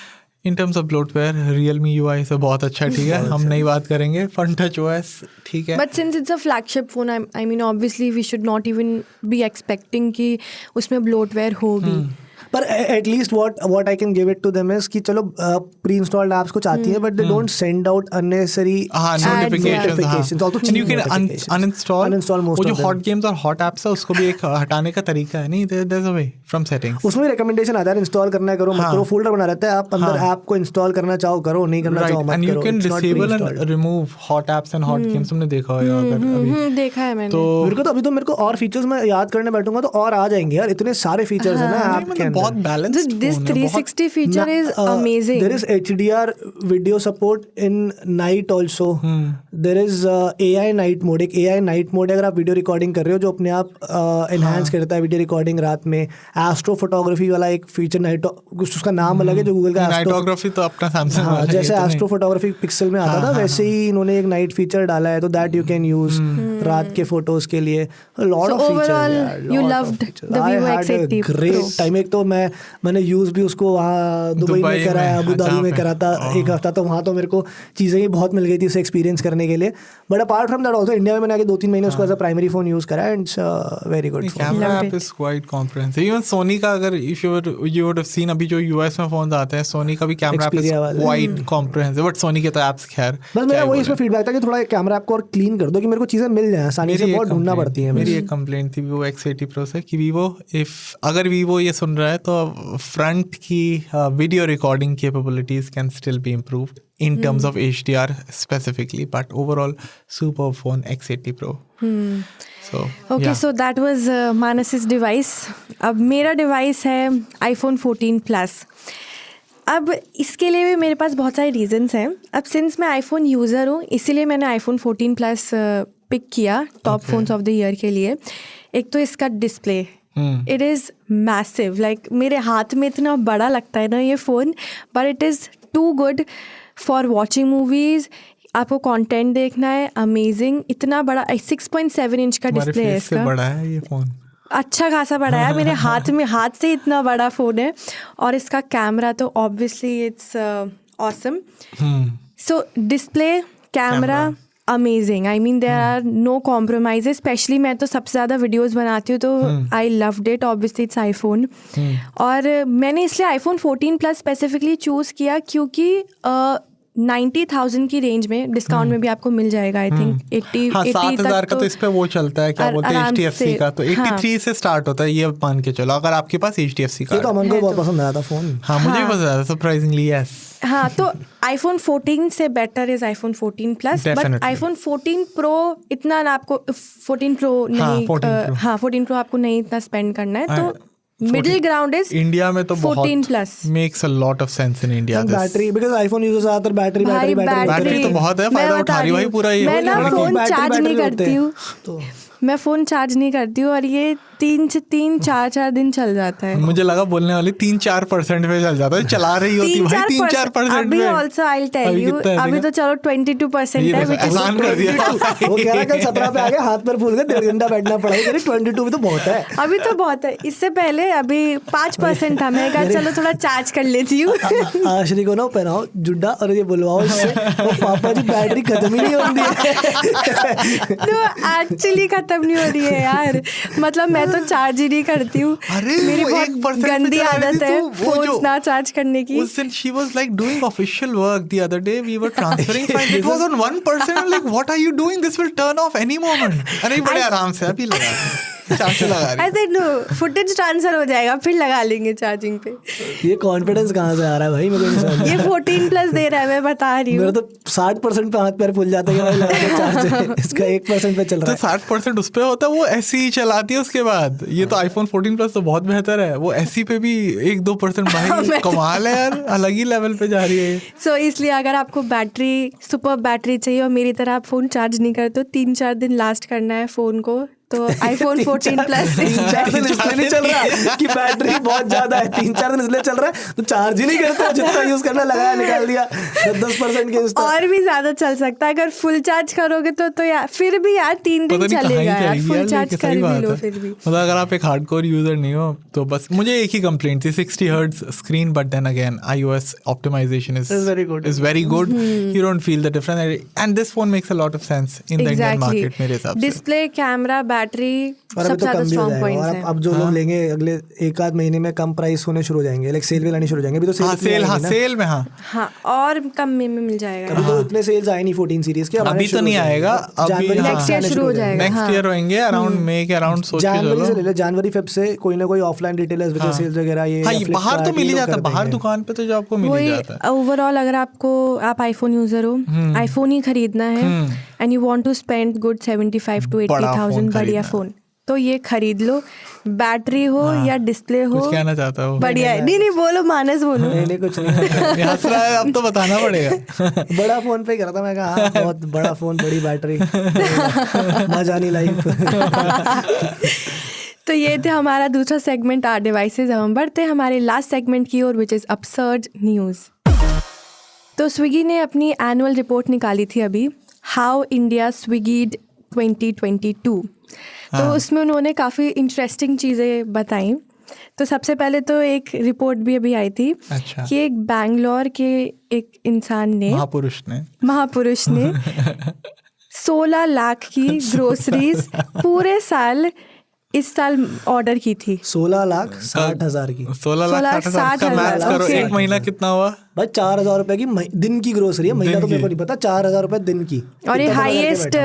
In terms of bloatware, Realme UI से बहुत अच्छा ठीक है. हम नहीं बात करेंगे. FunTouch OS ठीक है. But since it's a flagship phone, I mean obviously we should not even be expecting कि उसमें bloatware होगी. पर at least what I can give it to them is कि चलो प्री इंस्टॉल्ड ऐप्स कुछ आती हैं but they don't send out unnecessary हाँ, notifications हाँ. And you can uninstall most वो जो of them. hot games और hot apps है उसको भी एक हटाने का तरीका है. नहीं, there's a way from settings. उसमें रिकमेंडेशन आता है इंस्टॉल करना है करो मत करो, फोल्डर बना रहता है, आप अंदर ऐप को इंस्टॉल करना चाहो करो, नहीं करना चाहो Right, मत and you करो. can It's not disable pre-installed. and remove hot apps and hot games. तुमने देखा होगा अगर अभी. देखा है मैंने. तो मेरे को तो अभी तो मेरे को और फीचर्स मैं याद करने बैठूंगा तो और आ जाएंगे यार, इतने सारे फीचर्स हैं ना ऐप के मतलब अंदर. बहुत balanced This 360 feature is amazing. There is HDR video support in night also. There is AI night mode. एक AI night mode है अगर आप वीडियो रिकॉर्डिंग कर रहे हो जो अपने आप एनहांस करता है वीडियो रिकॉर्डिंग रात में. एस्ट्रो फोटोग्राफी वाला एक फीचर नाइट, उसका नाम अलग है जो गूगल का नाइटोग्राफी तो अपना सैमसंग वाला है, जैसे ये तो एस्ट्रो फोटोग्राफी पिक्सल में आता था वैसे ही इन्होंने एक नाइट फीचर डाला है तो दैट यू कैन यूज रात के फोटोज के लिए. Lot So of overall, you loved the Vivo X80 great Pro. Time. एक तो मैंने यूज भी उसको वहाँ दुबई में करा है, अबू धाबी में करा था एक हफ्ता, तो वहाँ तो मेरे को चीज़ें ही बहुत मिल गई थी उसे एक्सपीरियंस करने के लिए. But apart from that also India में मैंने आगे 2-3 महीने उसको as a primary phone use करा and it's very good. Camera Loved app it. Is quite comprehensive. Even Sony का अगर if you would have seen अभी जो यूएस में फोन आते हैं सोनी का भी कैमरा ऐप इज Xperia वाला. Quite comprehensive. बट सोनी के तो एप्स खैर बस मेरा वही इसमें फीडबैक था कि थोड़ा कैमरा ऐप को और क्लीन कर दो कि मेरे को चीज़ें मिल जाएं आसानी से, बहुत ढूंढना पड़ती है. मेरी एक कंप्लेंट थी Vivo X80 Pro से कि अगर Vivo ये सुन रहा है तो फ्रंट की video recording capabilities can still be improved in terms of HDR specifically, but overall super phone X80 Pro. So Okay, yeah. so that was Manas's device. अब मेरा डिवाइस है iPhone 14 Plus. अब इसके लिए भी मेरे पास बहुत सारे रीजंस हैं. अब सिंस मैं आईफोन यूज़र हूँ इसीलिए मैंने iPhone 14 Plus पिक किया top phones of the year के लिए. एक तो इसका display, it is massive. Like मेरे हाथ में इतना बड़ा लगता है ना ये phone, but it is too good for watching movies. आपको कंटेंट देखना है, अमेजिंग. इतना बड़ा 6.7 इंच का हमारे डिस्प्ले है face से इसका. बड़ा है ये फोन. अच्छा खासा बड़ा है. मेरे हाथ से इतना बड़ा फ़ोन है. और इसका कैमरा तो obviously it's awesome. So display, camera amazing. I mean there are no compromise. Specially मैं तो सबसे ज़्यादा वीडियोस बनाती हूँ तो I loved it. Obviously it's iPhone. और मैंने इसलिए आईफोन 14 प्लस स्पेसिफिकली चूज़ किया क्योंकि 90,000 की रेंज में डिस्काउंट में भी आपको मिल जाएगा. आई थिंक 80 हाँ, 7,000 का तो इस पे वो चलता है क्या बोलते हैं आराम HTFC से. का. तो 83 से स्टार्ट होता है ये मान के चलो अगर आपके पास HTFC का. ये तो अमन को बहुत पसंद आया था फोन. हाँ मुझे भी पसंद आया सरप्राइजिंगली. यस. हाँ, तो आईफोन 14 से better is iPhone 14 plus. But Definitely. IPhone 14 pro इतना ना आपको 14 प्रो नहीं. 14 Pro. हाँ 14 प्रो आपको नहीं इतना स्पेंड करना है. तो मिडिल ग्राउंड इज इंडिया में तो 14 plus. Makes a lot of sense in India. Battery because iPhone user ज्यादातर बैटरी बैटरी तो बहुत है, फायदा उठा रही भाई पूरा ये. मैं ना लड़की फोन बैटरी चार्ज नहीं होते करती हैं. हूँ. तो मैं फ़ोन चार्ज नहीं करती हूँ और ये 3-4 दिन चल जाता है. मुझे लगा बोलने वाली 3-4% पे चल जाता है. चला रही होती भाई 3-4% अभी में. ऑल्सो आई टेल यू अभी तो चलो 22% है. which is आसान कर दिया. वो कह रहा कल 17 पे आ गया, हाथ पर फूल गए, 1.5 घंटा बैठना पड़ा. 22 भी तो बहुत है. अभी तो बहुत है. इससे पहले अभी 5% था. मैं कहा चलो थोड़ा चार्ज कर लेती हूँ. आश्री को ना पहनाओ जुड्डा और ये बुलवाओ इससे, वो पापा जी बैटरी खत्म ही नहीं होती है. तो एक्चुअली खत्म नहीं हो रही है यार. मतलब मैं मैं तो चार्ज ही नहीं करती हूँ। अरे मेरी वो बहुत 1% पे गंदी चला रही आदत थी है तो वो फोन जो- ना चार्ज करने की। उस दिन she was like doing official work the other day. We were transferring files. It was on 1%. I'm like, what are you doing? This will turn off any moment. अरे बड़े आराम से अभी लगा चार्जर लगा रही। I think no footage transfer हो जाएगा फिर लगा लेंगे चार्जिंग पे। ये कॉन्फिडेंस कहाँ से आ रहा है भाई, मेरे को नहीं समझ। ये 14+ दे रहा है, मैं बता रही मेरा हूँ। तो 60% पे हाथ पैर फूल जाता है कि भाई लगा के चार्ज है। इसका 1% पे चल तो रहा है। 60% उस पे होता है, वो ऐसी ही चलाती है उसके बाद। ये तो iPhone 14 Plus तो बहुत बेहतर है, वो ऐसी पे भी 1-2% भाई कमाल है यार, अलग ही लेवल पे जा रही है। सो इसलिए अगर आपको बैटरी सुपर बैटरी चाहिए और मेरी तरह आप फ़ोन चार्ज नहीं करते हो, 3-4 दिन लास्ट करना है फ़ोन को, तो iPhone 14 Plus 3-4 दिन इसलिए नहीं चल रहा कि बैटरी बहुत ज्यादा है, 3-4 दिन इसलिए चल रहा है तो चार्ज ही नहीं करते, जितना यूज करना लगाया निकाल दिया 10% के इंस्टा। और भी ज्यादा चल सकता है अगर फुल चार्ज करोगे तो यार फिर भी यार 3 दिन पता नहीं कहाँ ही चलेगा यार, जाएगी फुल यार, चार्ज लेकिन कर सही भी बात लो है। फिर भी। मतलब अगर आप एक हार्डकोर यूजर नहीं हो तो बस मुझे एक ही कंप्लेंट थी, 60 hertz screen, but then again iOS optimization is very good. very good. You don't feel the difference and this phone makes a lot of sense in the Indian market मेरे हिसाब से। डिस्प्ले, कैमरा, बैटरी और सब अभी तो ज्यादा कम भी हो स्ट्रॉन्ग जाएगा। पॉइंट्स और हैं। अब जो लोग लेंगे अगले 1-आध महीने में कम प्राइस होने शुरू हो जाएंगे, लाइक सेल भी लानी शुरू हो जाएंगे। अभी तो सेल हाँ सेल में हाँ हाँ और कम में मिल जाएगा। अभी तो इतने सेल्स आए नहीं 14 सीरीज के, अभी तो नहीं आएगा, अभी Next year शुरू हो जाएगा। नेक्स्ट ईयर होंगे अराउंड मई के अराउंड, सोच के जनवरी से ले चलो। ले, जनवरी फेब से कोई ना कोई ऑफलाइन रिटेलर्स विजय सेल्स वगैरह ये हाँ या ये बाहर तो Flipkart मिल ही ये लोग जाता है, कर बाहर देंगे। दुकान पे तो जो आपको मिल ही वही जाता है। ओवरऑल अगर आप आईफोन यूजर हो, आईफोन ही खरीदना है and you want to spend good 75 to 80,000 बढ़िया फोन, तो ये खरीद लो। बैटरी हो या डिस्प्ले हो, कुछ कहना चाहता है वो? बढ़िया है। नहीं बोलो मानस बोलो। नहीं कुछ नहीं। ये हंस रहा है, अब तो बताना पड़ेगा। बड़ा फोन पे कर रहा था, मैं कहा हाँ, बहुत बड़ा फोन, बड़ी बैटरी, मजा नहीं लाइफ। तो ये थे हमारा दूसरा सेगमेंट आर डिवाइसेस। अब हम बढ़ते हैं हमारे लास्ट सेगमेंट की ओर, विच इज़ अपसर्ड न्यूज़। तो स्विगी ने अपनी एनुअल रिपोर्ट निकाली थी अभी, हाउ इंडिया स्विगीड 2022। तो उसमें उन्होंने काफ़ी इंटरेस्टिंग चीज़ें बताई। तो सबसे पहले तो एक रिपोर्ट भी अभी आई थी कि एक बैंगलोर के एक इंसान ने, महापुरुष ने 16 लाख की ग्रोसरीज पूरे साल इस साल ऑर्डर की थी। 16,60,000 की। 16,60,000 का मैच करो, एक महीना कितना हुआ भाई? 4,000 रुपए की दिन की ग्रोसरी है, महीना तो मेरे को नहीं पता, 4,000 रुपए दिन की। और ये हाईएस्ट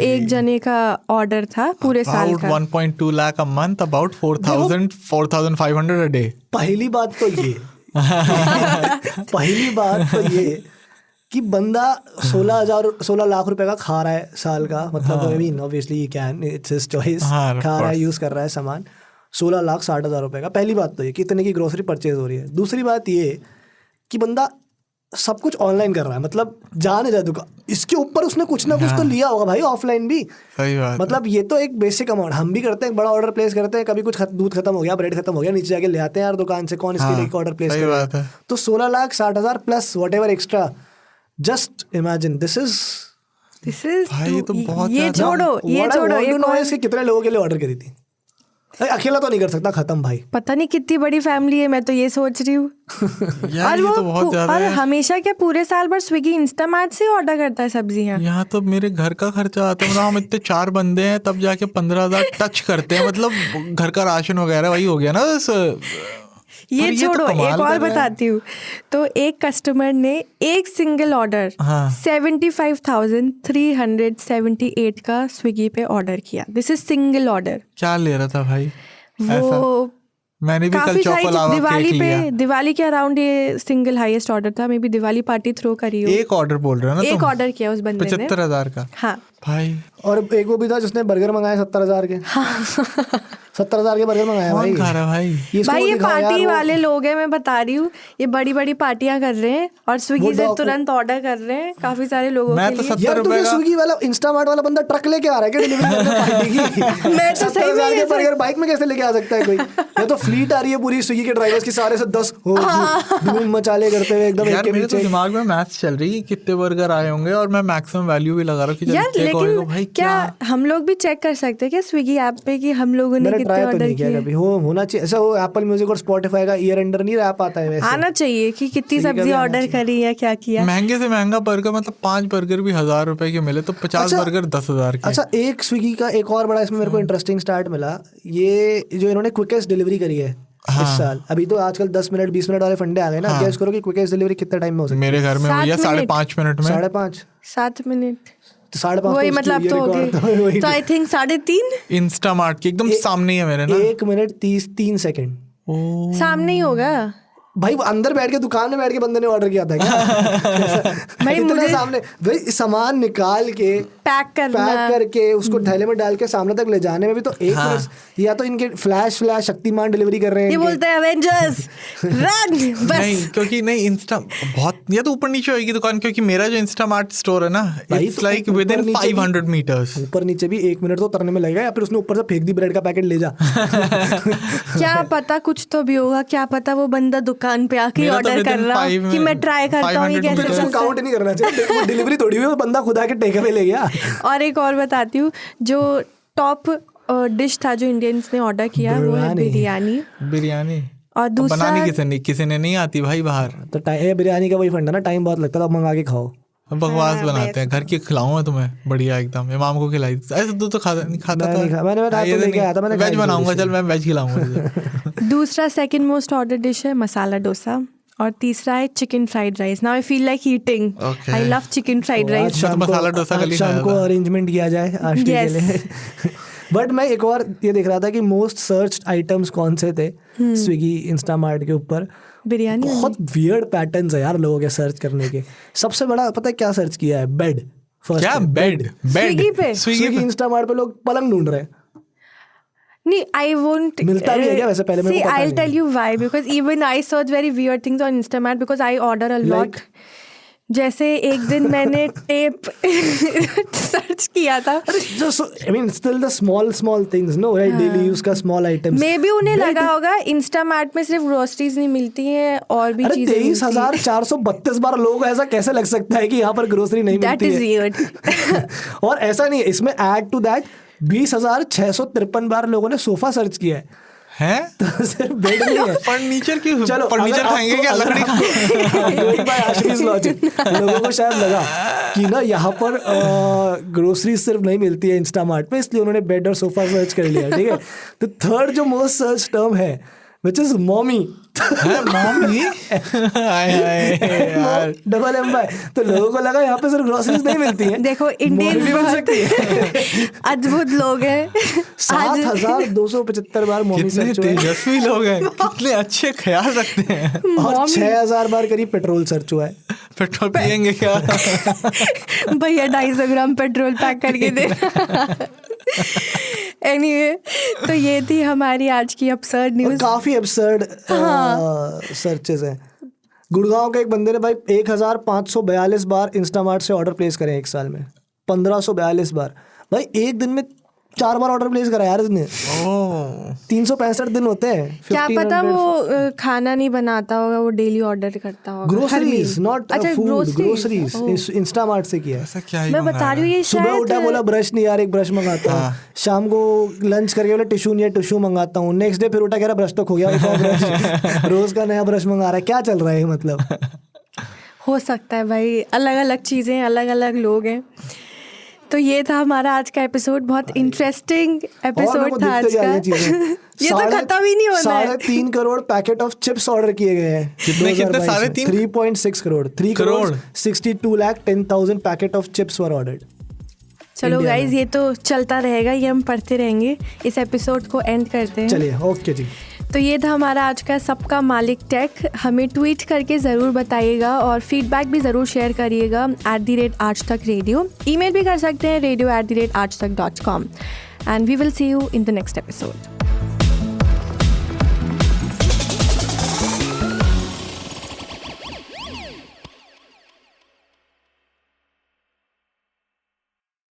एक जने का ऑर्डर था पूरे साल का। 1.2 lakh a month, about 4,500 a day. पहली बात तो ये कि बंदा 16 लाख रुपए का खा रहा है साल का, मतलब I mean obviously he can, it's his choice, खा रहा है, यूज कर रहा है सामान। 16,60,000 रुपए का। पहली बात तो ये कितने की ग्रोसरी परचेज हो रही है। दूसरी बात ये कि बंदा सब कुछ ऑनलाइन कर रहा है, मतलब जाने जा दुकान, इसके ऊपर उसने कुछ ना कुछ तो लिया होगा भाई ऑफलाइन भी। सही बात। मतलब ये तो एक बेसिक अमाउंट हम भी करते हैं, एक बड़ा ऑर्डर प्लेस करते हैं, कभी कुछ दूध खत्म हो गया, ब्रेड खत्म हो गया, नीचे जाके ले आते हैं यार दुकान से, कौन इसके लिए ऑर्डर प्लेस करेगा। तो 16,60,000 plus what ever extra, just imagine this is भाई ये तो बहुत ये छोड़ो इसके कितने लोगों के लिए ऑर्डर करी थी। अकेला तो नहीं कर सकता, खत्म भाई। पता नहीं कितनी बड़ी फैमिली है, मैं तो ये सोच रही हूँ। और वो तो बहुत ज्यादा और है। हमेशा क्या पूरे साल भर स्विगी इंस्टामार्ट से ऑर्डर करता है सब्जियां। यहाँ तो मेरे घर का खर्चा आता है, मतलब हम इतने 4 बंदे हैं तब जाके 15,000 टच करते हैं, मतलब घर का राशन वगैरह वही हो गया ना। ये छोड़ो, एक और बताती हूँ। तो एक कस्टमर ने एक सिंगल ऑर्डर 75,378 का स्विगी पे ऑर्डर किया। This is single order. क्या ले रहा था भाई वो? मैंने भी काफी कल चॉकोलावा केक लिया। दिवाली के अराउंड ये सिंगल हाईएस्ट ऑर्डर था, maybe Diwali party throw करी हो। एक ऑर्डर बोल रहे हो ना? एक ऑर्डर किया उस बंदे ने 75,000 का। हाँ भाई। और एक वो भी था जिसने बर्गर मंगाया 70,000 के। 70,000 के बर्गर मंगाया भाई। कौन खा रहा भाई? भाई ये पार्टी वाले लोग हैं, मैं बता रही हूँ, ये बड़ी बड़ी पार्टियां कर रहे हैं और स्विगी से तुरंत ऑर्डर कर रहे हैं काफी सारे लोगों के लिए। यार तुझे स्विगी वाला इंस्टामार्ट वाला बंदा ट्रक लेके आ रहा है क्या डिलीवरी करने पार्टी की? मैं तो सही में के बर्गर बाइक में कैसे लेके आ सकता है कोई? या तो फ्लीट आ रही है पूरी स्विगी के ड्राइवर्स की, सारे से 10 धूम मचाले करते हुए एकदम एक के मेरे तो पीछे। दिमाग में मैथ्स चल रही है कितने बर्गर आए होंगे और मैं मैक्सिमम वैल्यू भी लगा रहा हूँ कि यार, लेकिन क्या हम लोग भी चेक कर सकते हैं क्या स्विगी ऐप पे कि हम लोगों ने कितने ट्राई तो ऑर्डर नहीं किया किए? कभी। होना चाहिए ऐसा, वो एप्पल म्यूजिक और स्पॉटिफाई का ईयर एंडर नहीं रह पाता है वैसे। आना चाहिए कि कितनी कभी सब्जी आना ऑर्डर करी या क्या किया। महंगे से महंगा बर्गर मतलब 5 बर्गर भी 1000 रुपए के मिले तो 50 अच्छा, बर्गर 10,000 के। अच्छा, एक स्विगी का एक और बड़ा इसमें मेरे को इंटरेस्टिंग स्टार्ट मिला, ये जो इन्होंने क्विकेस्ट डिलीवरी करी है इस साल। अभी तो आजकल 10 मिनट 20 मिनट वाले फंडे आ गए ना। गेस करो कि क्विकेस्ट डिलीवरी कितने टाइम में हो सकती मेरे घर में 7 हुई है मिनट। 5.5 मिनट में। 5.5 7 मिनट 5.5 वही मतलब तो हो गए, तो आई थिंक 3.5 इंस्टामार्ट के एकदम सामने ही है मेरे ना। 1 मिनट 3 सेकंड सामने ही होगा भाई। वो अंदर बैठ के दुकान में बैठ के बंदे ने ऑर्डर किया था क्या? भाई इतना मुझे सामने भाई सामान निकाल के पैक करना, पैक करके उसको थैले में डाल के सामने तक ले जाने में भी तो 1 मिनट। या तो इनके फ्लैश शक्तिमान डिलीवरी कर रहे हैं ये इनके। बोलते हैं एवेंजर्स रन नहीं बस। क्योंकि नहीं इंस्टा बहुत या तो ऊपर नीचे होगी दुकान, क्योंकि मेरा जो इंस्टामार्ट स्टोर है ना भाई इट्स तो लाइक ऊपर विद इन नीचे भी- 500 मीटर्स। ऊपर नीचे भी 1 मिनट तो उतरने में लगेगा, या फिर उसने ऊपर से फेंक दी ब्रेड का पैकेट ले जा। क्या पता कुछ तो भी होगा, क्या पता वो बंदा दुकान पे आके मेरा तो ऑर्डर कर within रहा हो 5 कि मैं ट्राई करता हूँ ये 500 कैसे meters। चलता है। काउंट नहीं करना चाहिए, वो डिलीवरी थोड़ी हुई, वो बंदा खुदा के टेक अवे ले गया। और एक और बताती हूँ, जो टॉप डिश था जो इंडियंस ने ऑर्डर किया वो है बिरयानी। बिरयानी और दूसरा बनानी किसी ने नहीं आती भाई बाहर। तो बिरयानी का वही फंडा ना, टाइम बहुत लगता था, मंगा के खाओ। बकवास बनाते हैं। घर की खिलाऊं मैं तुम्हें बढ़िया एकदम, इमाम को खिलाई। ऐसे तो खाता नहीं खाता मैं नहीं खा- मैंने रात को लेके आया था, मैंने वेज खाई बनाऊंगा, थी चल मैं वेज खिलाऊंगा। दूसरा सेकंड मोस्ट ऑर्डर डिश है मसाला डोसा, और तीसरा है chicken fried rice. Now I feel like eating, Okay. I love chicken fried आज राइस। शाम को- मसाला डोसा आज कल ही शाम खाया को था। अरेंजमेंट किया जाए आज के Yes. लिए। बट मैं एक और ये देख रहा था कि मोस्ट सर्च आइटम्स कौन से थे स्विगी इंस्टामार्ट के ऊपर। बिरयानी बहुत वियर्ड पैटर्न्स है यार लोगों के सर्च करने के। सबसे बड़ा पता है क्या सर्च किया है? बेड। क्या बेड? स्विगी पे? स्विगी इंस्टामार्ट पे लोग पलंग ढूंढ रहे हैं। नहीं, I won't. मिलता भी है क्या वैसे? पहले मेरे See, को पता I'll नहीं। tell you why. Because even I search very weird things on Instamart because I order a lot. जैसे एक दिन मैंने टेप सर्च किया था। I mean, still the small things, no, right? Daily use का small items. मे बी उन्हें लगा होगा इंस्टामार्ट में सिर्फ ग्रोसरीज नहीं मिलती हैं और भी अरे चीजें 23,432 बार लोगों को ऐसा कैसे लग सकता है कि यहाँ पर ग्रोसरी नहीं दैट मिलती इज है? वियर्ड। और ऐसा नहीं है, इसमें ऐड टू दैट 20,653 बार लोगों ने सोफा सर्च किया है। हैं? तो सिर्फ बेड नहीं है। फर्नीचर की चलो फर्नीचर खाएंगे क्या? लकड़ी लॉजिक लोगों को शायद लगा कि ना यहाँ पर ग्रोसरी सिर्फ नहीं मिलती है इंस्टामार्ट में, इसलिए उन्होंने बेड और सोफा सर्च कर लिया। ठीक है, तो थर्ड जो मोस्ट सर्च टर्म है विच इज मॉमी। मॉमी यार डबल एम बाय। तो लोगों को लगा यहाँ पे सिर्फ ग्रोसरीज नहीं मिलती हैं। देखो इंडियन मॉमी भी मिल सकती है। अद्भुत लोग हैं। 7,275 बार मॉमी कितने सर्च हुआ है। तेजस्वी लोग हैं, कितने अच्छे ख्याल रखते हैं। और 6,000 बार करीब पेट्रोल सर्च हुआ है। पेट्रोल पियेंगे क्या? भैया 250 ग्राम पेट्रोल पैक करके दे। एनीवे, तो ये थी हमारी आज की अपसर्ड और न्यूज़। काफी एब्सर्ड सर्चेस हैं। गुड़गांव के एक बंदे ने भाई 1,542 बार इंस्टामार्ट से ऑर्डर प्लेस करे एक साल में। 1,542 बार भाई, एक दिन में 4 बार ऑर्डर प्लेस करा यार इसने। 365 दिन होते हैं। क्या पता वो खाना नहीं बनाता होगा, वो डेली ऑर्डर करता होगा। ग्रोसरीज नॉट अच्छा, फूड, groceries। ग्रोसरीज इंस्टामार्ट से किया है। ऐसा क्या ही मैं बता रही हूँ ये सुबह उठा शायद बोला ब्रश नहीं यार, एक ब्रश मंगाता हूँ। शाम को लंच करके बोला टिश्यू नहीं है, टिश्यू मंगाता हूँ। नेक्स्ट डे फिर उठा कह रहा ब्रश तो खो गया, एक और ब्रश। रोज का नया ब्रश मंगा रहा है। क्या चल रहा है मतलब? हो सकता है भाई, अलग अलग चीज़ें, अलग अलग लोग हैं। तो ये था हमारा आज का एपिसोड। बहुत इंटरेस्टिंग एपिसोड था आज का। ये तो खत्म ही नहीं होना है। 3.5 crore packet of chips order किए गए हैं। कितने 3.5? 3.6 crore. 3 crore 62,10,000 packet of chips were ordered. चलो गाइज, ये तो चलता रहेगा, ये हम पढ़ते रहेंगे। इस एपिसोड को एंड करते हैं। चलिए, ओके जी। तो ये था हमारा आज का सबका मालिक टेक। हमें ट्वीट करके ज़रूर बताइएगा और फीडबैक भी ज़रूर शेयर करिएगा @aajtak.radio। ईमेल भी कर सकते हैं radio@aajtak.com। And we will see you in the next episode.